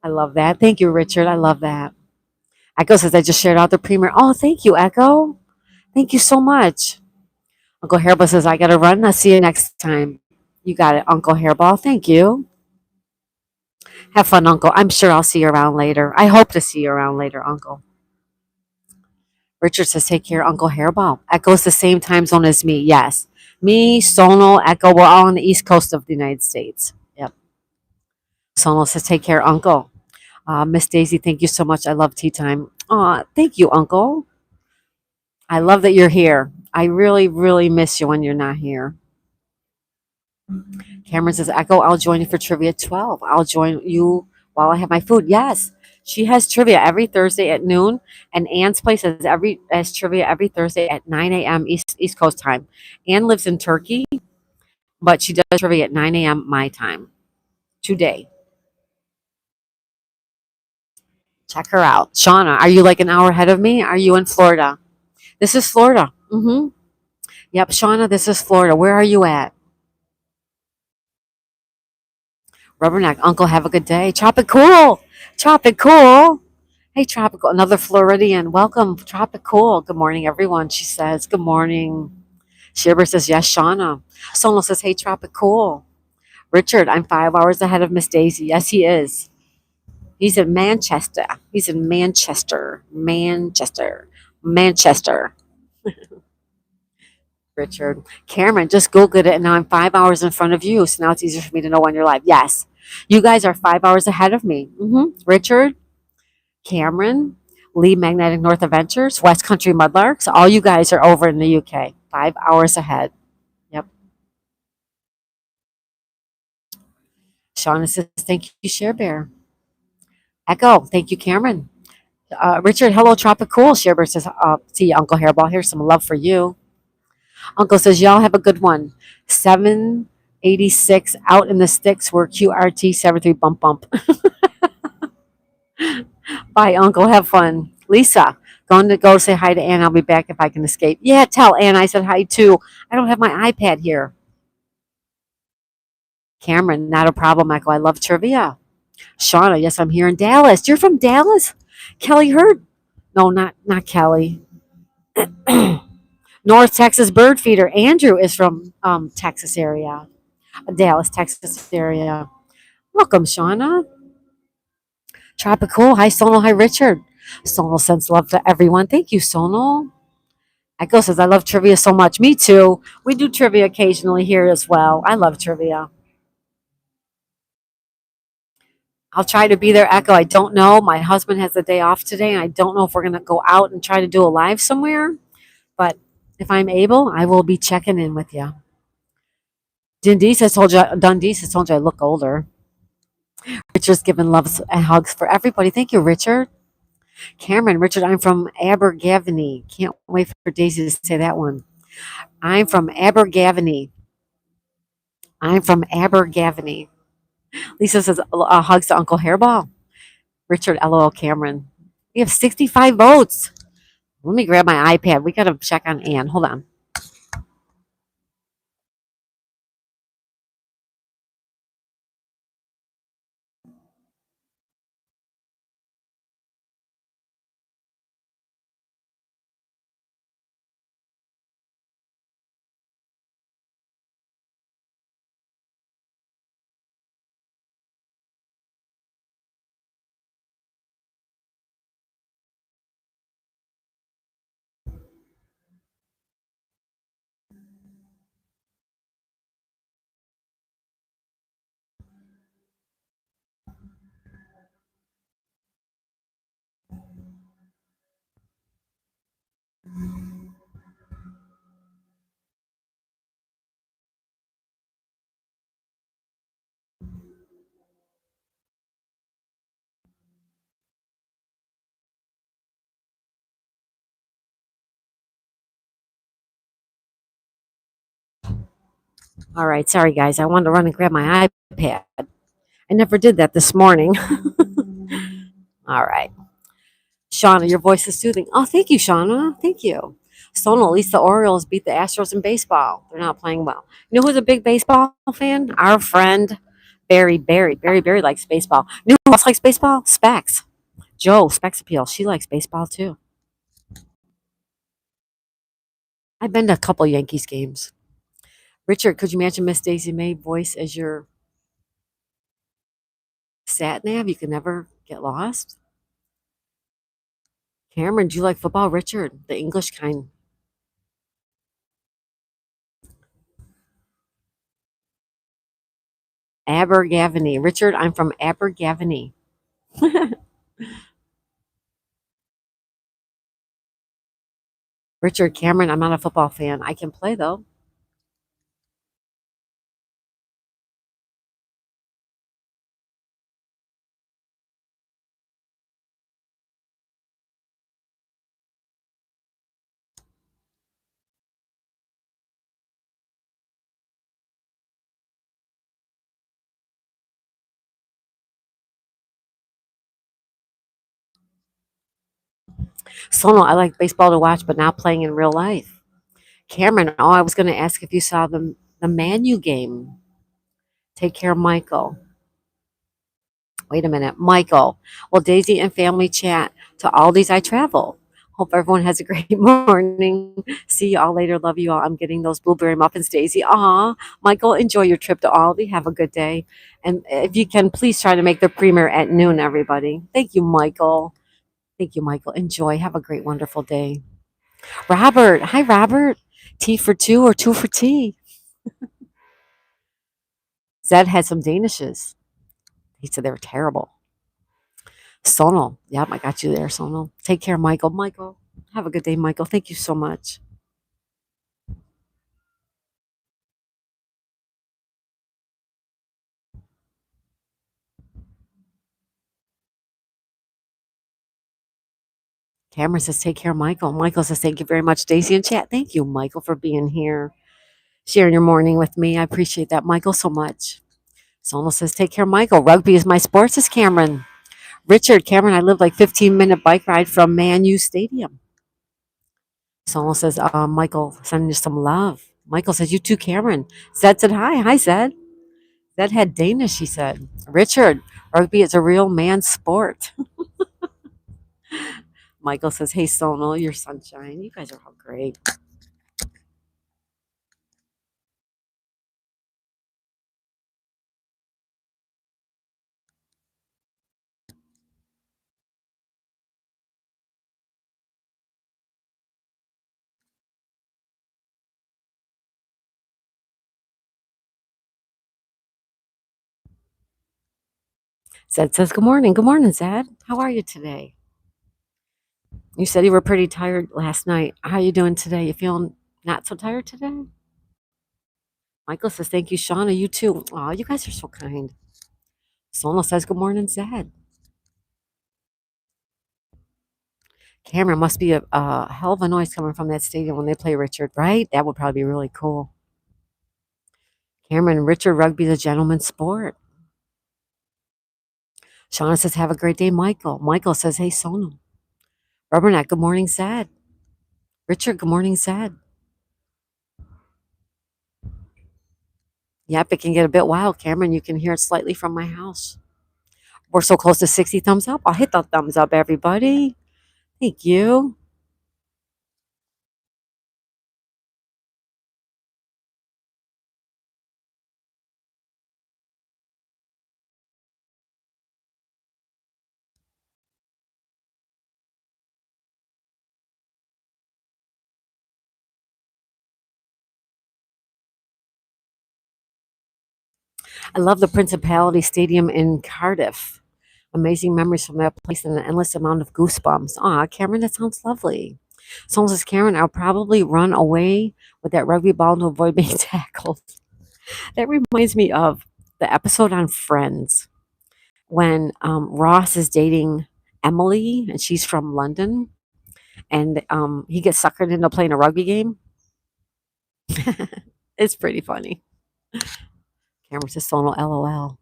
I love that. Thank you, Richard. I love that. Echo says I just shared out the premiere. Oh, thank you, Echo. Thank you so much. Uncle Hairball says I got to run. I'll see you next time. You got it, Uncle Hairball. Thank you. Have fun, Uncle. I'm sure I'll see you around later. I hope to see you around later, Uncle. Richard says, take care, Uncle Hairball. Echo's the same time zone as me. Yes. Me, Sonal, Echo, we're all on the east coast of the United States. Yep. Sonal says, take care, Uncle. Miss Daisy, thank you so much. I love tea time. Thank you, Uncle. I love that you're here. I really, really miss you when you're not here. Cameron says, Echo, I'll join you for trivia at 12. I'll join you while I have my food. Yes. She has trivia every Thursday at noon, and Anne's place has trivia every Thursday at 9 a.m. East Coast time. Anne lives in Turkey, but she does trivia at 9 a.m. my time today. Check her out. Shauna, are you like an hour ahead of me? Are you in Florida? This is Florida. Yep, Shauna, this is Florida. Where are you at? Rubberneck, Uncle, have a good day. Tropical. Tropical. Hey, Tropical, another Floridian. Welcome, Tropical. Good morning, everyone. She says, good morning. Shiver says, yes, Shauna. Sonal says, hey, Tropical. Richard, I'm 5 hours ahead of Miss Daisy. Yes, he is. He's in Manchester. He's in Manchester. Manchester. Manchester. Richard. Cameron, just Googled it, and now I'm 5 hours in front of you. So now it's easier for me to know when you're live. Yes. You guys are 5 hours ahead of me. Richard, Cameron, Lee Magnetic North Adventures, West Country Mudlarks. All you guys are over in the UK. 5 hours ahead. Yep. Shauna says, thank you, Share Bear. Echo, thank you, Cameron. Richard, hello, Tropical. Share Bear says, see you, Uncle Hairball. Here's some love for you. Uncle says, y'all have a good one. 786 out in the sticks. We're QRT 73 bump bump. Bye, Uncle. Have fun. Lisa, going to go say hi to Ann. I'll be back if I can escape. Yeah, tell Ann I said hi too. I don't have my iPad here. Cameron, not a problem, Michael. I love trivia. Shauna, yes, I'm here in Dallas. You're from Dallas? Kelly Hurd. No, not Kelly. North Texas bird feeder. Andrew is from Texas area. Dallas, Texas area. Welcome, Shauna. Tropical. Hi, Sonal. Hi, Richard. Sonal sends love to everyone. Thank you, Sonal. Echo says, I love trivia so much. Me too. We do trivia occasionally here as well. I love trivia. I'll try to be there, Echo. I don't know. My husband has the day off today, and I don't know if we're going to go out and try to do a live somewhere. But if I'm able, I will be checking in with you. Dundee has told you I look older. Richard's giving loves and hugs for everybody. Thank you, Richard. Cameron, Richard, I'm from Abergavenny. Can't wait for Daisy to say that one. I'm from Abergavenny. I'm from Abergavenny. Lisa says hugs to Uncle Hairball. Richard, LOL, Cameron. We have 65 votes. Let me grab my iPad. We got to check on Ann. Hold on. All right. Sorry, guys. I wanted to run and grab my iPad. I never did that this morning. All right. Shauna, your voice is soothing. Oh, thank you, Shauna. Thank you. Sonal, at least the Orioles beat the Astros in baseball. They're not playing well. You know who's a big baseball fan? Our friend Barry likes baseball. You know who else likes baseball? Specs. Joe, Specs Appeal. She likes baseball too. I've been to a couple Yankees games. Richard, could you imagine Miss Daisy May voice as your sat nav? You can never get lost. Cameron, do you like football? Richard, the English kind. Abergavenny. Richard, I'm from Abergavenny. Richard Cameron, I'm not a football fan. I can play though. Sono, I like baseball to watch, but not playing in real life. Cameron, oh, I was going to ask if you saw the Manu game. Take care, Michael. Wait a minute, Michael. Well, Daisy and family chat to Aldi's I travel. Hope everyone has a great morning. See you all later. Love you all. I'm getting those blueberry muffins, Daisy. Aw, Michael, enjoy your trip to Aldi. Have a good day. And if you can, please try to make the premiere at noon, everybody. Thank you, Michael. Thank you, Michael. Enjoy. Have a great, wonderful day. Robert. Hi, Robert. Tea for two or two for tea? Zed had some Danishes. He said they were terrible. Sonal. Yep, I got you there, Sonal. Take care, Michael. Michael, have a good day, Michael. Thank you so much. Cameron says, take care, Michael. Michael says, thank you very much, Daisy and chat. Thank you, Michael, for being here, sharing your morning with me. I appreciate that, Michael, so much. Sonal says, take care, Michael. Rugby is my sport, says Cameron. Richard, Cameron, I live like 15-minute bike ride from Man U Stadium. Sonal says, Michael, sending you some love. Michael says, you too, Cameron. Zed said, hi. Hi, Zed. Zed had Danish, he said. Richard, rugby is a real man's sport. Michael says, hey, Sonal, your sunshine. You guys are all great. Zed says, good morning. Good morning, Zed. How are you today? You said you were pretty tired last night. How are you doing today? You feeling not so tired today? Michael says, thank you, Shauna. You too. Oh, you guys are so kind. Sonal says, good morning, Zed. Cameron must be a hell of a noise coming from that stadium when they play Richard, right? That would probably be really cool. Cameron, Richard, rugby is a gentleman's sport. Shauna says, have a great day, Michael. Michael says, hey, Sonal. Rubberneck, good morning, Zed. Richard, good morning, Zed. Yep, it can get a bit wild, Cameron. You can hear it slightly from my house. We're so close to 60 thumbs up. I'll hit the thumbs up, everybody. Thank you. I love the Principality Stadium in Cardiff. Amazing memories from that place and an endless amount of goosebumps. Aw, Cameron, that sounds lovely. Someone says, Cameron, I'll probably run away with that rugby ball to avoid being tackled. That reminds me of the episode on Friends when Ross is dating Emily and she's from London and he gets suckered into playing a rugby game. It's pretty funny. Cameron says, Sono, LOL.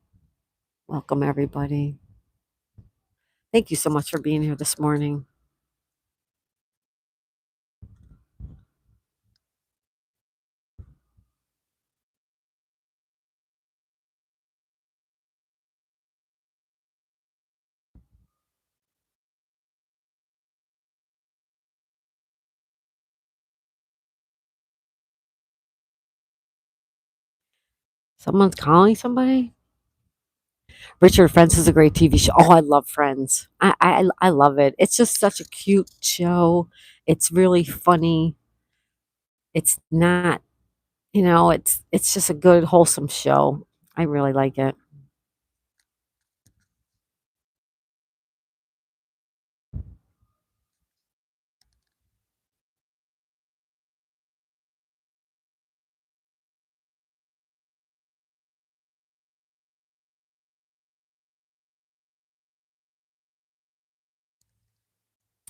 Welcome, everybody. Thank you so much for being here this morning. Someone's calling somebody? Richard, Friends is a great TV show. Oh, I love Friends. I love it. It's just such a cute show. It's really funny. It's not, it's just a good wholesome show. I really like it.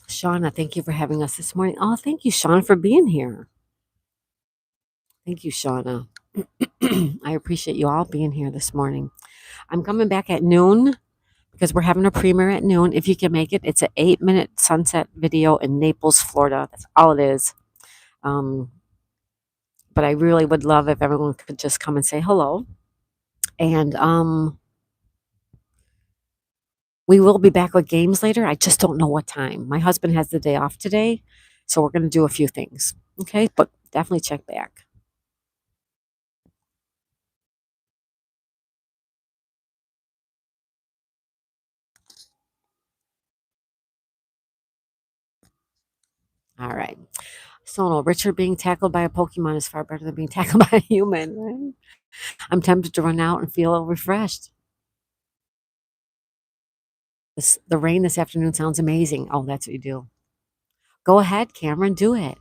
Shauna, thank you for having us this morning. Oh, thank you, Shauna, for being here. Thank you, Shauna. I appreciate you all being here this morning. I'm coming back at noon because we're having a premiere at noon. If you can make it, it's an 8-minute sunset video in Naples, Florida. That's all it is. Um, but I really would love if everyone could just come and say hello. And we will be back with games later. I just don't know what time. My husband has the day off today, so we're going to do a few things. Okay, but definitely check back. All right. So, no, Richard, being tackled by a Pokemon is far better than being tackled by a human, right? I'm tempted to run out and feel refreshed. The rain this afternoon sounds amazing. Oh, that's what you do. Go ahead, Cameron, do it.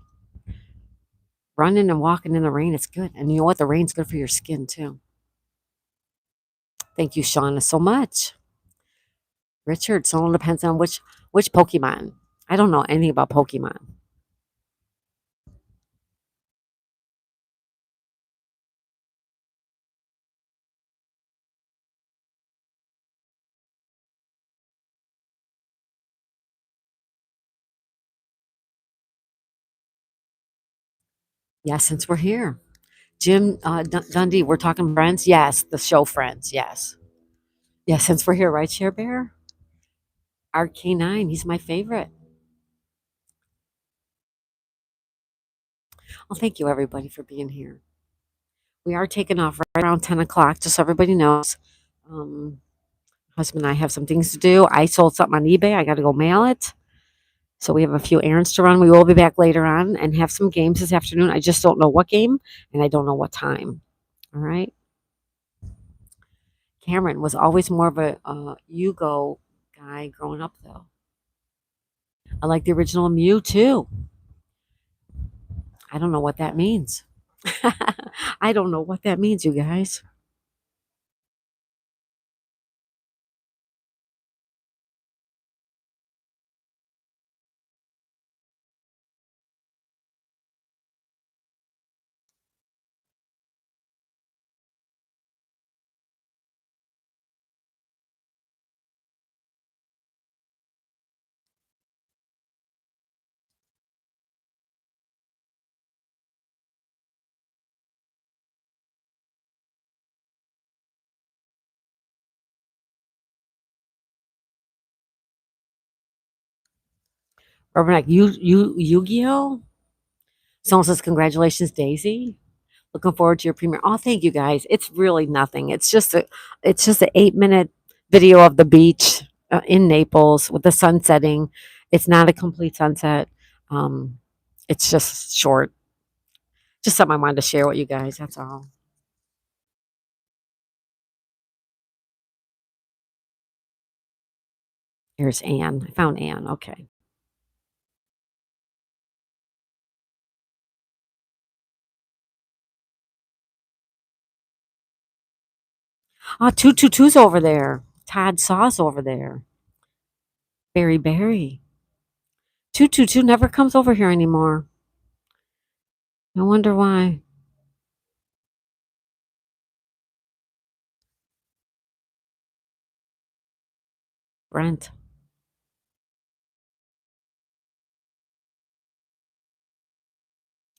Running and walking in the rain, it's good. And you know what? The rain's good for your skin, too. Thank you, Shauna, so much. Richard, so it depends on which Pokemon. I don't know anything about Pokemon. Yeah, since we're here. Jim Dundee, we're talking Friends? Yes, the show Friends, yes. Yeah, since we're here, right, Share Bear? RK9, he's my favorite. Well, thank you, everybody, for being here. We are taking off right around 10 o'clock, just so everybody knows. Um, husband and I have some things to do. I sold something on eBay. I got to go mail it. So we have a few errands to run. We will be back later on and have some games this afternoon. I just don't know what game and I don't know what time. All right. Cameron was always more of a Yugo guy growing up, though. I like the original Mew too. I don't know what that means. I don't know what that means, you guys. Urban like Yu-Gi-Oh. Someone says congratulations, Daisy. Looking forward to your premiere. Oh, thank you guys. It's really nothing. It's just an 8-minute video of the beach in Naples with the sun setting. It's not a complete sunset. Um, it's just short. Just something I wanted to share with you guys. That's all. Here's Anne. I found Anne. Okay. Oh, 222's over there. Todd Saw's over there. Barry. 222 never comes over here anymore. I wonder why. Brent.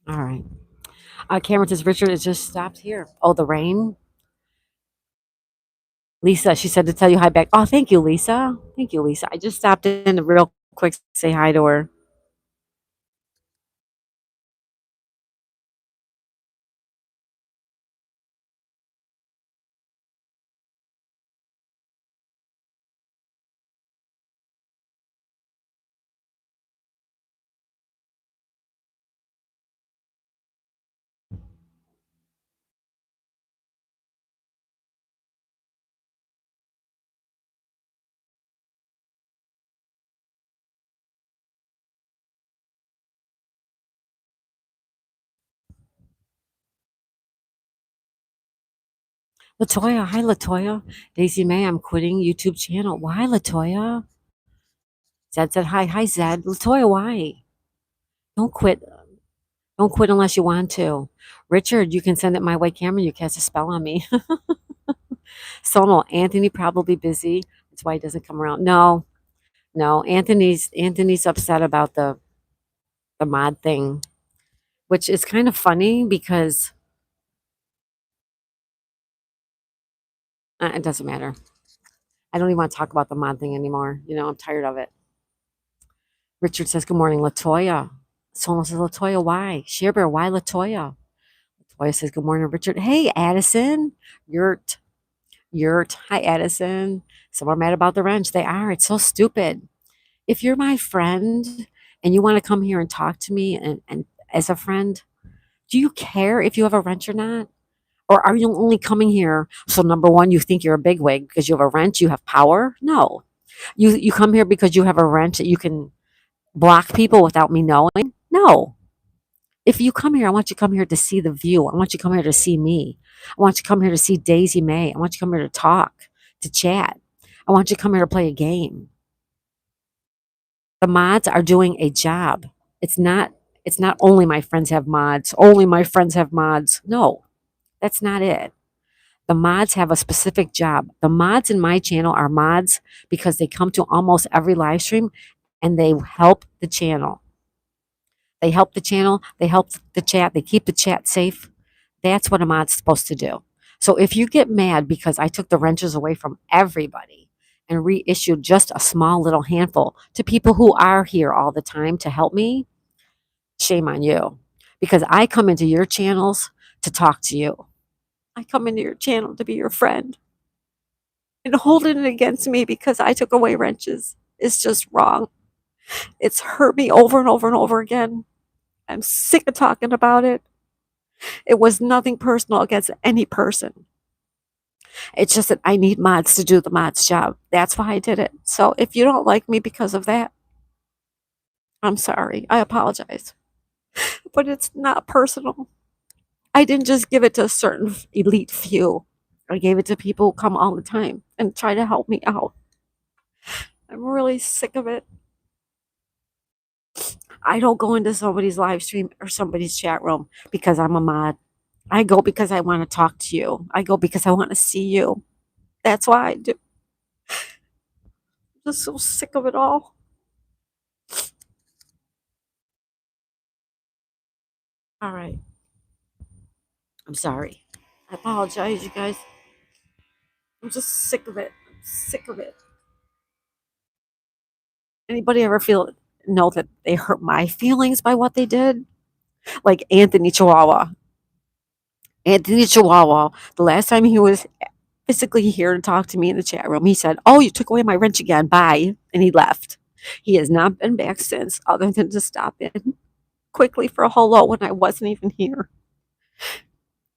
All right. Cameron says Richard has just stopped here. Oh, the rain. Lisa, she said to tell you hi back. Oh, thank you, Lisa. Thank you, Lisa. I just stopped in to real quick say hi to her. Latoya, hi Latoya. Daisy May, I'm quitting YouTube channel. Why, Latoya? Zed said hi. Hi, Zed. Latoya, why? Don't quit. Don't quit unless you want to. Richard, you can send it my way. Cameron, you cast a spell on me. Sonal, Anthony probably busy. That's why he doesn't come around. No, no. Anthony's upset about the mod thing, which is kind of funny because it doesn't matter. I don't even want to talk about the mod thing anymore. I'm tired of it. Richard says, "Good morning, Latoya." Sonal says, "Latoya, why?" Shearbear, why Latoya? Latoya says, "Good morning, Richard." Hey, Addison. Yurt. Yurt. Hi, Addison. Some are mad about the wrench. They are. It's so stupid. If you're my friend and you want to come here and talk to me and as a friend, do you care if you have a wrench or not? Or are you only coming here so number one, you think you're a bigwig because you have a wrench, you have power? No. You come here because you have a wrench that you can block people without me knowing? No. If you come here, I want you to come here to see the view. I want you to come here to see me. I want you to come here to see Daisy May. I want you to come here to talk, to chat. I want you to come here to play a game. The mods are doing a job. It's not only my friends have mods, only my friends have mods. No, that's not it. The mods have a specific job. The mods in my channel are mods because they come to almost every live stream and they help the channel. They help the channel, they help the chat, they keep the chat safe. That's what a mod's supposed to do. So if you get mad because I took the wrenches away from everybody and reissued just a small little handful to people who are here all the time to help me, shame on you. Because I come into your channels to talk to you. I come into your channel to be your friend. And holding it against me because I took away wrenches is just wrong. It's hurt me over and over and over again. I'm sick of talking about it. It was nothing personal against any person. It's just that I need mods to do the mods job. That's why I did it. So if you don't like me because of that, I'm sorry. I apologize. But it's not personal. I didn't just give it to a certain elite few. I gave it to people who come all the time and try to help me out. I'm really sick of it. I don't go into somebody's live stream or somebody's chat room because I'm a mod. I go because I want to talk to you. I go because I want to see you. That's why I do. I'm just so sick of it all. All right. I'm sorry. I apologize, you guys. I'm just sick of it. I'm sick of it. Anybody ever know that they hurt my feelings by what they did? Like Anthony Chihuahua. Anthony Chihuahua, the last time he was physically here to talk to me in the chat room, he said, "Oh, you took away my wrench again. Bye." And he left. He has not been back since, other than to stop in quickly for a hello when I wasn't even here.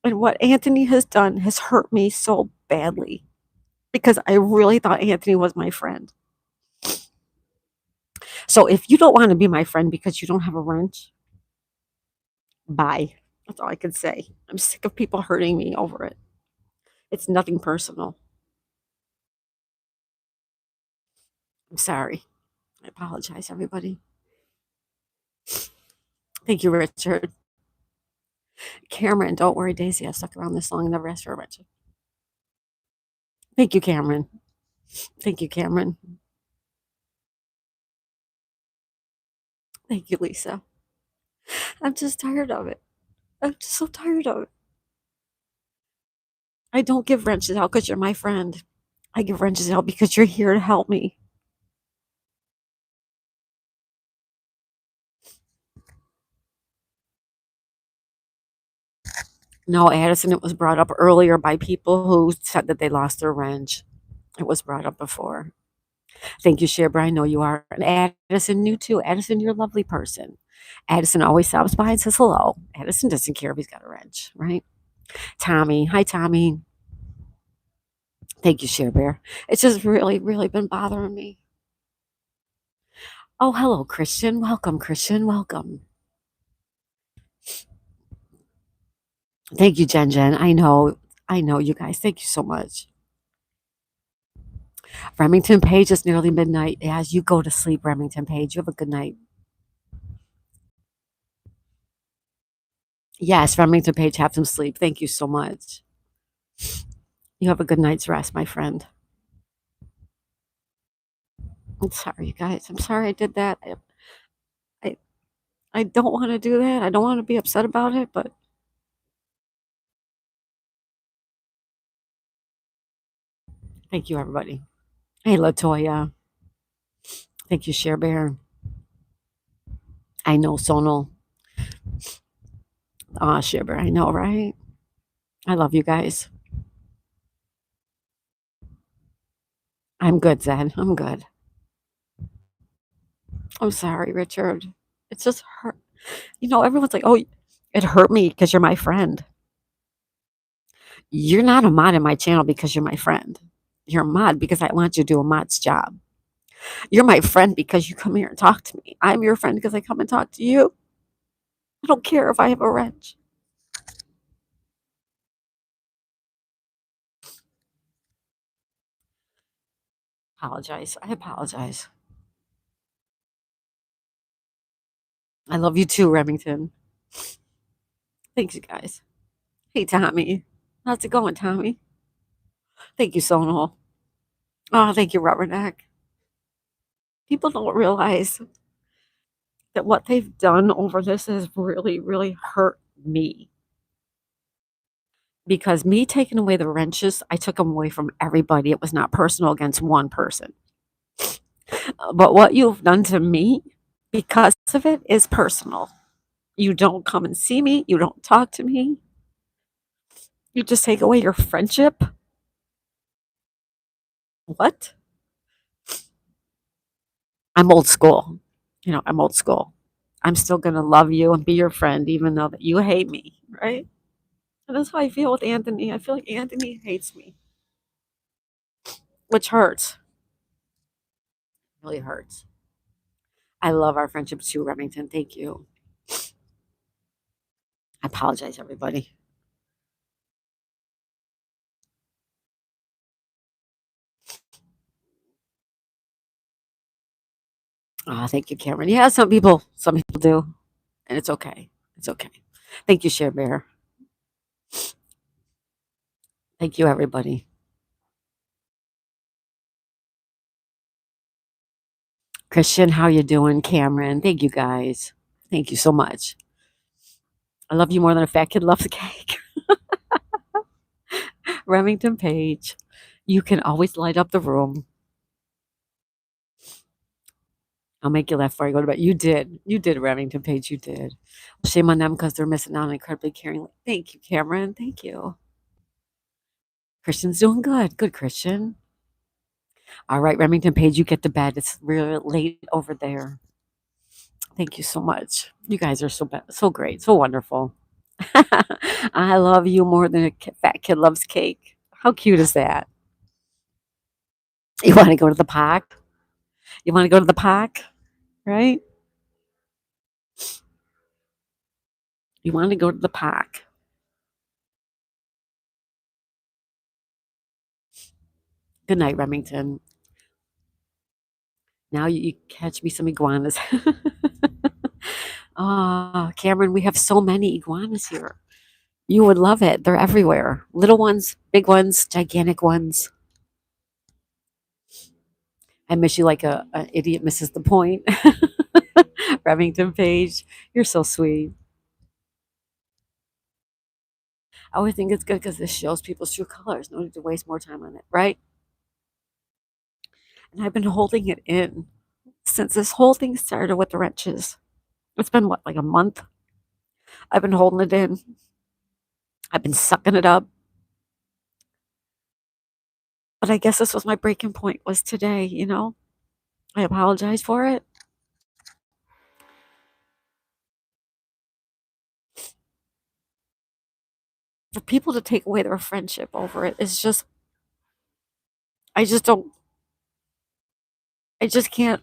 And what Anthony has done has hurt me so badly because I really thought Anthony was my friend. So if you don't want to be my friend because you don't have a wrench, bye. That's all I can say. I'm sick of people hurting me over it. It's nothing personal. I'm sorry. I apologize, everybody. Thank you, Richard. Cameron, don't worry, Daisy. I've stuck around this long and never asked for a wrench. Thank you, Cameron. Thank you, Cameron. Thank you, Lisa. I'm just tired of it. I'm just so tired of it. I don't give wrenches out because you're my friend. I give wrenches out because you're here to help me. No, Addison, it was brought up earlier by people who said that they lost their wrench. It was brought up before. Thank you, Shibra. I know you are. And Addison knew too. Addison, you're a lovely person. Addison always stops by and says hello. Addison doesn't care if he's got a wrench, right? Tommy. Hi, Tommy. Thank you, Share Bear. It's just really, really been bothering me. Oh, hello, Christian. Welcome, Christian. Welcome. Thank you, Jen Jen. I know you guys. Thank you so much. Remington Page, it's nearly midnight. As you go to sleep, Remington Page, you have a good night. Yes, Remington Page, have some sleep. Thank you so much. You have a good night's rest, my friend. I'm sorry, you guys. I'm sorry I did that. I, I don't want to do that. I don't want to be upset about it, but thank you, everybody. Hey, Latoya. Thank you, Share Bear. I know, Sonal. Ah, Share Bear. I know, right? I love you guys. I'm good, Zed. I'm good. I'm sorry, Richard. It's just hurt. Everyone's like, oh, it hurt me because you're my friend. You're not a mod in my channel because you're my friend. You're a mod because I want you to do a mod's job. You're my friend because you come here and talk to me. I'm your friend because I come and talk to you. I don't care if I have a wrench. Apologize. I apologize. I love you too, Remington. Thanks, you guys. Hey, Tommy. How's it going, Tommy? Thank you, Sonal. Oh, thank you, Rubberneck. People don't realize that what they've done over this has really, really hurt me. Because me taking away the wrenches, I took them away from everybody. It was not personal against one person. But what you've done to me because of it is personal. You don't come and see me. You don't talk to me. You just take away your friendship. What? I'm old school. I'm old school. I'm still going to love you and be your friend, even though that you hate me, right? And that's how I feel with Anthony. I feel like Anthony hates me, which hurts. Really hurts. I love our friendship too, Remington. Thank you. I apologize, everybody. Oh, thank you, Cameron. Yeah, some people do, and it's okay. It's okay. Thank you, Share Bear. Thank you, everybody. Christian, how you doing? Cameron, thank you guys. Thank you so much. I love you more than a fat kid loves a cake. Remington Page, you can always light up the room. I'll make you laugh before I go to bed. You did. You did, Remington Page. You did. Shame on them because they're missing out on incredibly caring. Thank you, Cameron. Thank you. Christian's doing good. Good, Christian. All right, Remington Page, you get to bed. It's really late over there. Thank you so much. You guys are so great, so wonderful. I love you more than a fat kid loves cake. How cute is that? You want to go to the park? You want to go to the park, right? You want to go to the park. Good night, Remington. Now you catch me some iguanas. Oh, Cameron, we have so many iguanas here. You would love it. They're everywhere. Little ones, big ones, gigantic ones. I miss you like an idiot misses the point. Remington Page, you're so sweet. I always think it's good because this shows people's true colors. No need to waste more time on it, right? And I've been holding it in since this whole thing started with the wrenches. It's been what, like a month? I've been holding it in. I've been sucking it up. But I guess this was my breaking point was today, you know? I apologize for it. For people to take away their friendship over it is just, I just don't, I just can't,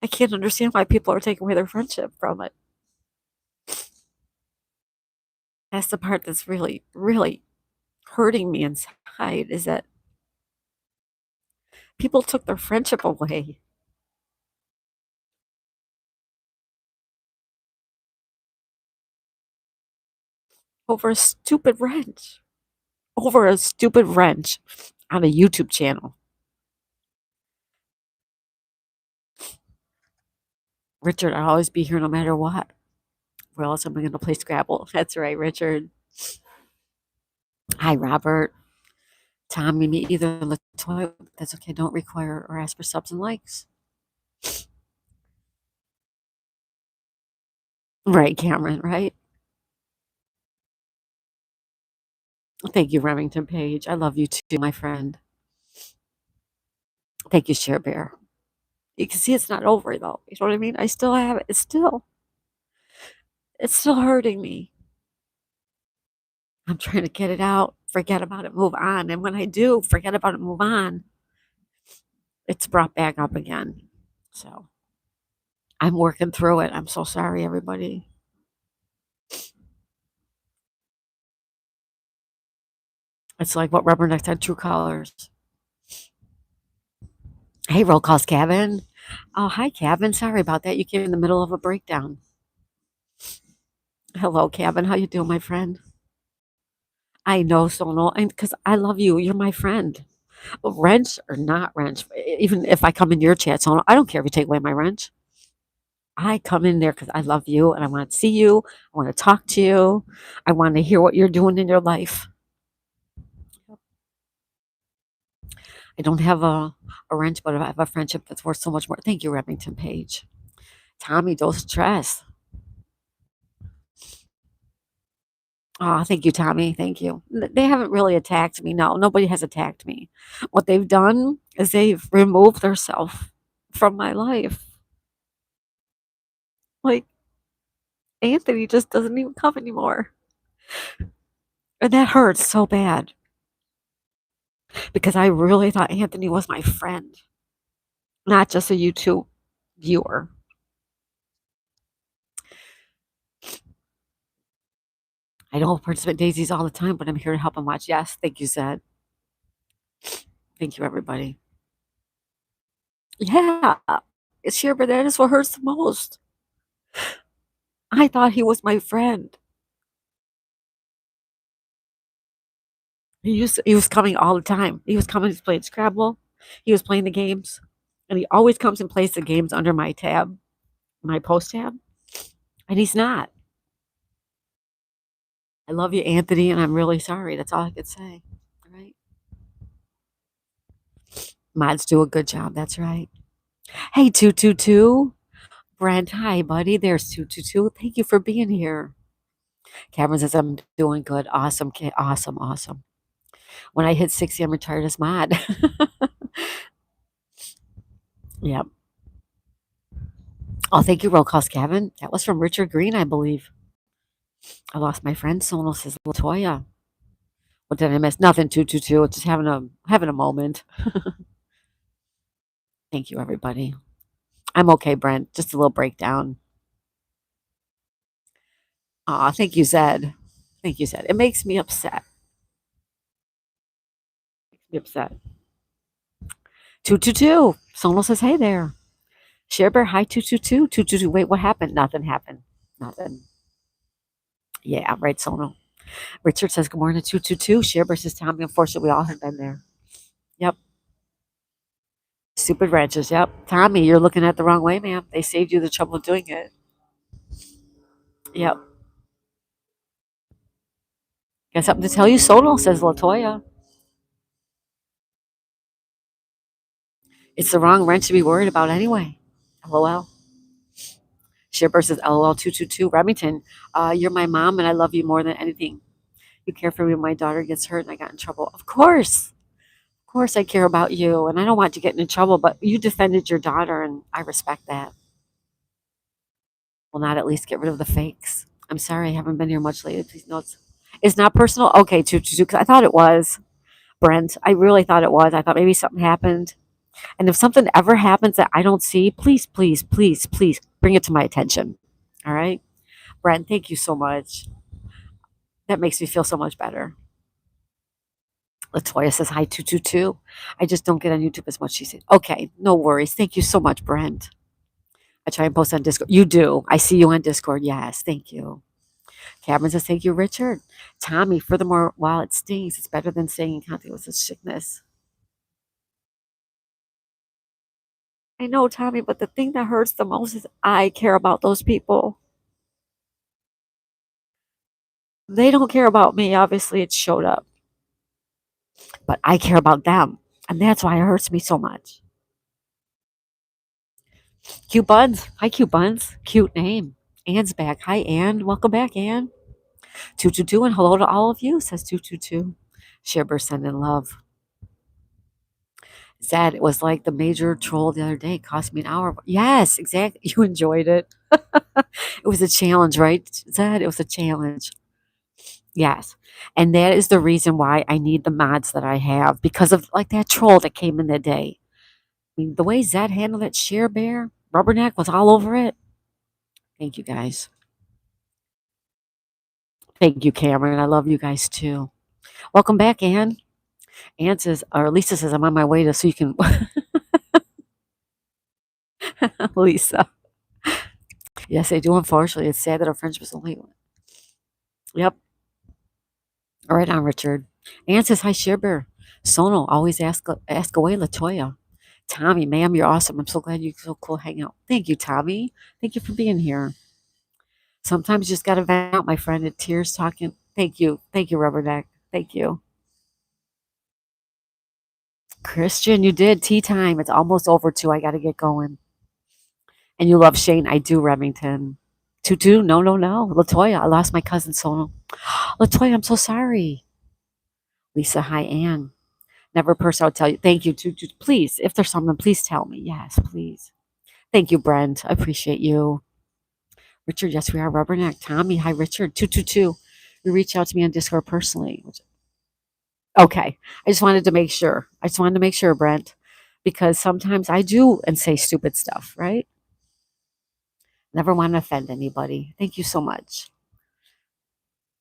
I can't understand why people are taking away their friendship from it. That's the part that's really, really hurting me inside is that people took their friendship away over a stupid wrench, over a stupid wrench on a YouTube channel. Richard, I'll always be here no matter what. Where else am I going to play Scrabble? That's right, Richard. Hi, Robert. Tommy, me either. Latoya, that's okay. Don't require or ask for subs and likes. Right, Cameron, right? Thank you, Remington Page. I love you too, my friend. Thank you, Share Bear. You can see it's not over though. You know what I mean? I still have it. It's still hurting me. I'm trying to get it out, forget about it, move on. And when I do forget about it, move on, it's brought back up again. So I'm working through it. I'm so sorry, everybody. It's like what Rubberneck had true colors. Hey, roll calls, Kevin. Oh, hi, Kevin. Sorry about that. You came in the middle of a breakdown. Hello, Kevin. How you doing, my friend? I know, Sonal, and because I love you. You're my friend. Wrench or not wrench, even if I come in your chat, Sonal, I don't care if you take away my wrench. I come in there because I love you and I want to see you. I want to talk to you. I want to hear what you're doing in your life. I don't have a wrench, but I have a friendship that's worth so much more. Thank you, Remington Page. Tommy, don't stress. Oh, thank you, Tommy. Thank you. They haven't really attacked me. No, nobody has attacked me. What they've done is they've removed themselves from my life. Like, Anthony just doesn't even come anymore. And that hurts so bad because I really thought Anthony was my friend, not just a YouTube viewer. I don't participate in daisies all the time, but I'm here to help him watch. Yes, thank you, Zed. Thank you, everybody. Yeah, it's sheer, but that is what hurts the most. I thought he was my friend. He was coming all the time. He was coming, he's playing Scrabble. He was playing the games. And he always comes and plays the games under my tab, my post tab. And he's not. I love you, Anthony, and I'm really sorry. That's all I could say. All right. Mods do a good job. That's right. Hey, 222. Brent, hi, buddy. There's 222. Thank you for being here. Cameron says, I'm doing good. Awesome. Awesome. Awesome. When I hit 60, I'm retired as mod. Yep. Oh, thank you, Roll Calls, Kevin. That was from Richard Green, I believe. I lost my friend. Someone says Latoya. What did I miss? Nothing. 222. Just having a moment. Thank you, everybody. I'm okay, Brent. Just a little breakdown. Aw, thank you, Zed. Thank you, Zed. It makes me upset. Makes me upset. 222. Someone says, hey there. Sharebear, hi, 222. 222. Wait, what happened? Nothing happened. Nothing. Yeah, right, Sono. Richard says, good morning, 222. Sharebear says, Tommy, unfortunately, we all have been there. Yep. Stupid ranches. Yep. Tommy, you're looking at the wrong way, ma'am. They saved you the trouble of doing it. Yep. Got something to tell you, Sonal, says Latoya. It's the wrong wrench to be worried about anyway. LOL. Shipper says LOL 222. Remington, you're my mom and I love you more than anything. You care for me when my daughter gets hurt and I got in trouble. Of course. Of course I care about you and I don't want you getting in trouble, but you defended your daughter and I respect that. Will not at least get rid of the fakes. I'm sorry I haven't been here much lately. Please note it's not personal. Okay, 222, because I thought it was. Brent, I really thought it was. I thought maybe something happened. And if something ever happens that I don't see, please, please, please, please bring it to my attention. All right? Brent, thank you so much. That makes me feel so much better. Latoya says hi 222. I just don't get on YouTube as much. She said, okay, no worries. Thank you so much, Brent. I try and post on Discord. You do. I see you on Discord. Yes, thank you. Cameron says, thank you, Richard. Tommy, furthermore, while it stings, it's better than staying in contact with such sickness. I know, Tommy, but the thing that hurts the most is I care about those people. They don't care about me. Obviously, it showed up. But I care about them. And that's why it hurts me so much. Cute Buns. Hi, Cute Buns. Cute name. Anne's back. Hi, Anne. Welcome back, Anne. 222 and hello to all of you, says 222. Share sending love. Zed, it was like the major troll the other day. It cost me an hour. Yes, exactly. You enjoyed it. It was a challenge, right, Zed? It was a challenge. Yes. And that is the reason why I need the mods that I have because of like that troll that came in that day. I mean, the way Zed handled that sheer bear, Rubberneck was all over it. Thank you guys. Thank you, Cameron. I love you guys too. Welcome back, Anne. Anne says, or Lisa says, I'm on my way to so you can. Lisa. Yes, I do. Unfortunately, it's sad that our friendship is only. Yep. All right on, Richard. Anne says, hi, Sherbert. Sono, always ask away, Latoya. Tommy, ma'am, you're awesome. I'm so glad you're so cool hanging out. Thank you, Tommy. Thank you for being here. Sometimes you just got to vent out, my friend, in tears talking. Thank you. Thank you, Rubberneck. Thank you. Christian, you did. Tea time. It's almost over, too. I got to get going. And you love Shane. I do, Remington. Tutu, no, no, no. Latoya, I lost my cousin Sono. Latoya, I'm so sorry. Lisa, hi, Anne. Never a person I'll tell you. Thank you. Tutu, please, if there's something, please tell me. Yes, please. Thank you, Brent. I appreciate you. Richard, yes, we are Rubberneck. Tommy, hi, Richard. 222. You reach out to me on Discord personally. Okay. I just wanted to make sure. I just wanted to make sure, Brent, because sometimes I do and say stupid stuff, right? Never want to offend anybody. Thank you so much.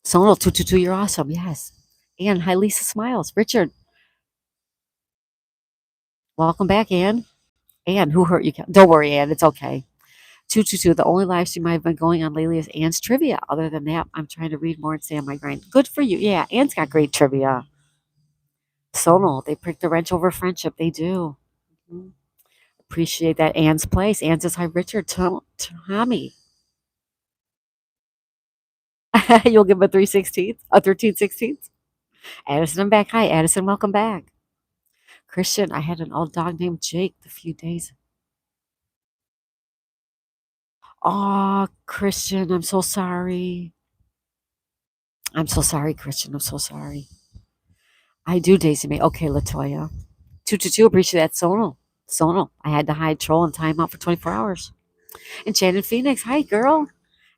Sonal 222, you're awesome. Yes. Anne, hi, Lisa Smiles. Richard, welcome back, Anne. Anne, who hurt you? Don't worry, Anne. It's okay. 222, the only live stream I've been going on lately is Anne's trivia. Other than that, I'm trying to read more and stay on my grind. Good for you. Yeah, Anne's got great trivia. Sonal, they prick the wrench over friendship. They do. Mhm. Appreciate that. Anne's place. Anne says, hi, Richard. Tommy. You'll give him a 3/16th, a 13/16th. Addison, I'm back. Hi, Addison. Welcome back. Christian, I had an old dog named Jake a few days. Oh, Christian, I'm so sorry. I'm so sorry, Christian. I'm so sorry. I do, Daisy May. Okay, Latoya. 222, appreciate that. Sonal. Sonal. I had to hide troll and time out for 24 hours. Enchanted Phoenix. Hi, girl.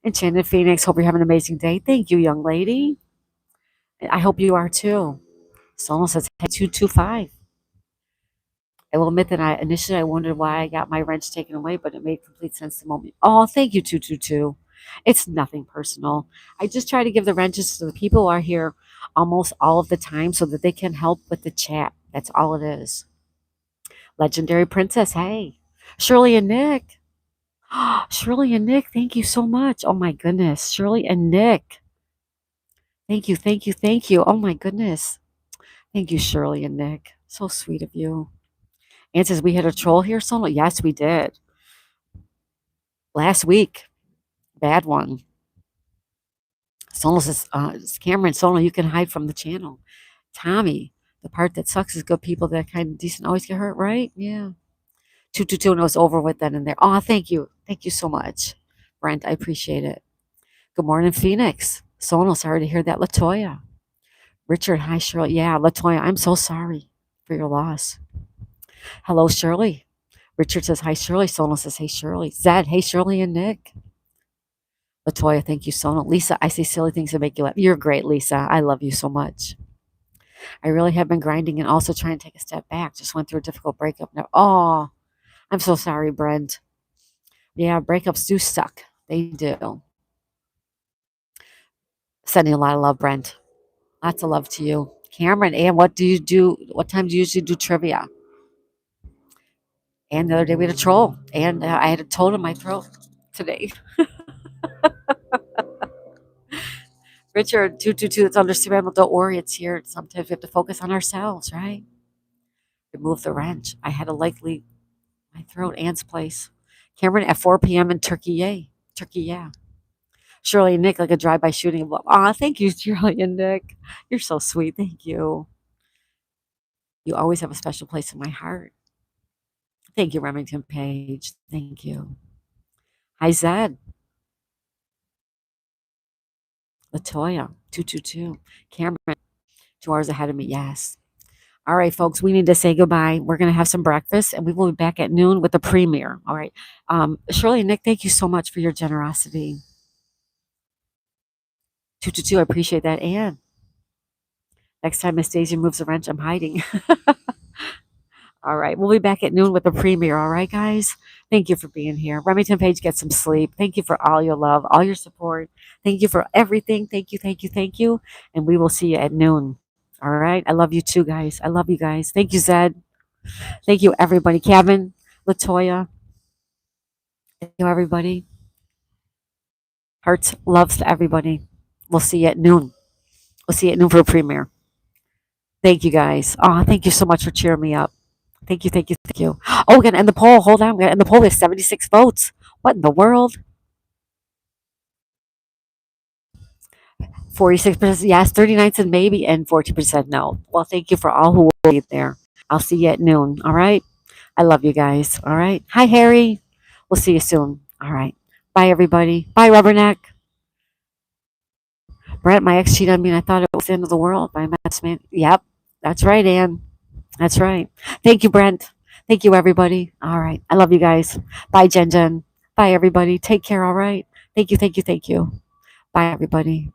Enchanted Phoenix. Hope you're having an amazing day. Thank you, young lady. I hope you are too. Sonal says, hey, 225. I will admit that initially I wondered why I got my wrench taken away, but it made complete sense the moment. Oh, thank you, 222. It's nothing personal. I just try to give the wrenches to the people who are here almost all of the time so that they can help with the chat. That's all it is. Legendary Princess, hey. Shirley and Nick. Shirley and Nick, thank you so much. Oh my goodness. Shirley and Nick. Thank you, thank you, thank you. Oh my goodness. Thank you, Shirley and Nick. So sweet of you. Anne says, we had a troll here, Solo? Yes, we did. Last week. Bad one. Sonal says, Cameron, Sonal, you can hide from the channel. Tommy, the part that sucks is good people that kind of decent always get hurt, right? Yeah. 222 knows over with that in there. Oh, thank you. Thank you so much, Brent. I appreciate it. Good morning, Phoenix. Sonal, sorry to hear that. Latoya. Richard, hi, Shirley. Yeah, Latoya, I'm so sorry for your loss. Hello, Shirley. Richard says, hi, Shirley. Sonal says, hey, Shirley. Zed, hey, Shirley and Nick. Latoya, thank you, Sonal. Lisa, I say silly things to make you laugh. You're great, Lisa. I love you so much. I really have been grinding and also trying to take a step back. Just went through a difficult breakup. Now, oh, I'm so sorry, Brent. Yeah, breakups do suck. They do. Sending a lot of love, Brent. Lots of love to you. Cameron, and what do you do? What time do you usually do trivia? And the other day we had a troll, and I had a toad in my throat today. Richard, 222, it's understandable. Don't worry, it's here. Sometimes we have to focus on ourselves, right? Remove the wrench. I had a likely my throat, Ant's place. Cameron at 4 p.m. in Turkey, yay. Turkey, yeah. Shirley and Nick, like a drive-by shooting. Aw, thank you, Shirley and Nick. You're so sweet. Thank you. You always have a special place in my heart. Thank you, Remington Page. Thank you. Hi, Zed. Latoya, 222. Cameron, 2 hours ahead of me. Yes. All right, folks, we need to say goodbye. We're going to have some breakfast, and we will be back at noon with the premiere. All right. Shirley and Nick, thank you so much for your generosity. 222, I appreciate that. And next time Miss Daisy moves a wrench, I'm hiding. All right. We'll be back at noon with the premiere. All right, guys? Thank you for being here. Remington Page, get some sleep. Thank you for all your love, all your support. Thank you for everything. Thank you, thank you, thank you. And we will see you at noon. All right. I love you too, guys. I love you guys. Thank you, Zed. Thank you, everybody. Kevin, Latoya. Thank you, everybody. Hearts, loves to everybody. We'll see you at noon. We'll see you at noon for a premiere. Thank you, guys. Oh, thank you so much for cheering me up. Thank you, thank you, thank you. Oh, we're gonna end the poll. Hold on, we're gonna end the poll. We have 76 votes. What in the world? 46% yes, 39 said maybe, and 40% no. Well, thank you for all who will be there. I'll see you at noon. All right. I love you guys. All right. Hi, Harry. We'll see you soon. All right. Bye, everybody. Bye, Rubberneck. Brent, my ex cheated on me, and I thought it was the end of the world. My best man. Yep. That's right, Ann. That's right. Thank you, Brent. Thank you, everybody. All right. I love you guys. Bye, Jen Jen. Bye, everybody. Take care. All right. Thank you. Thank you. Thank you. Bye, everybody.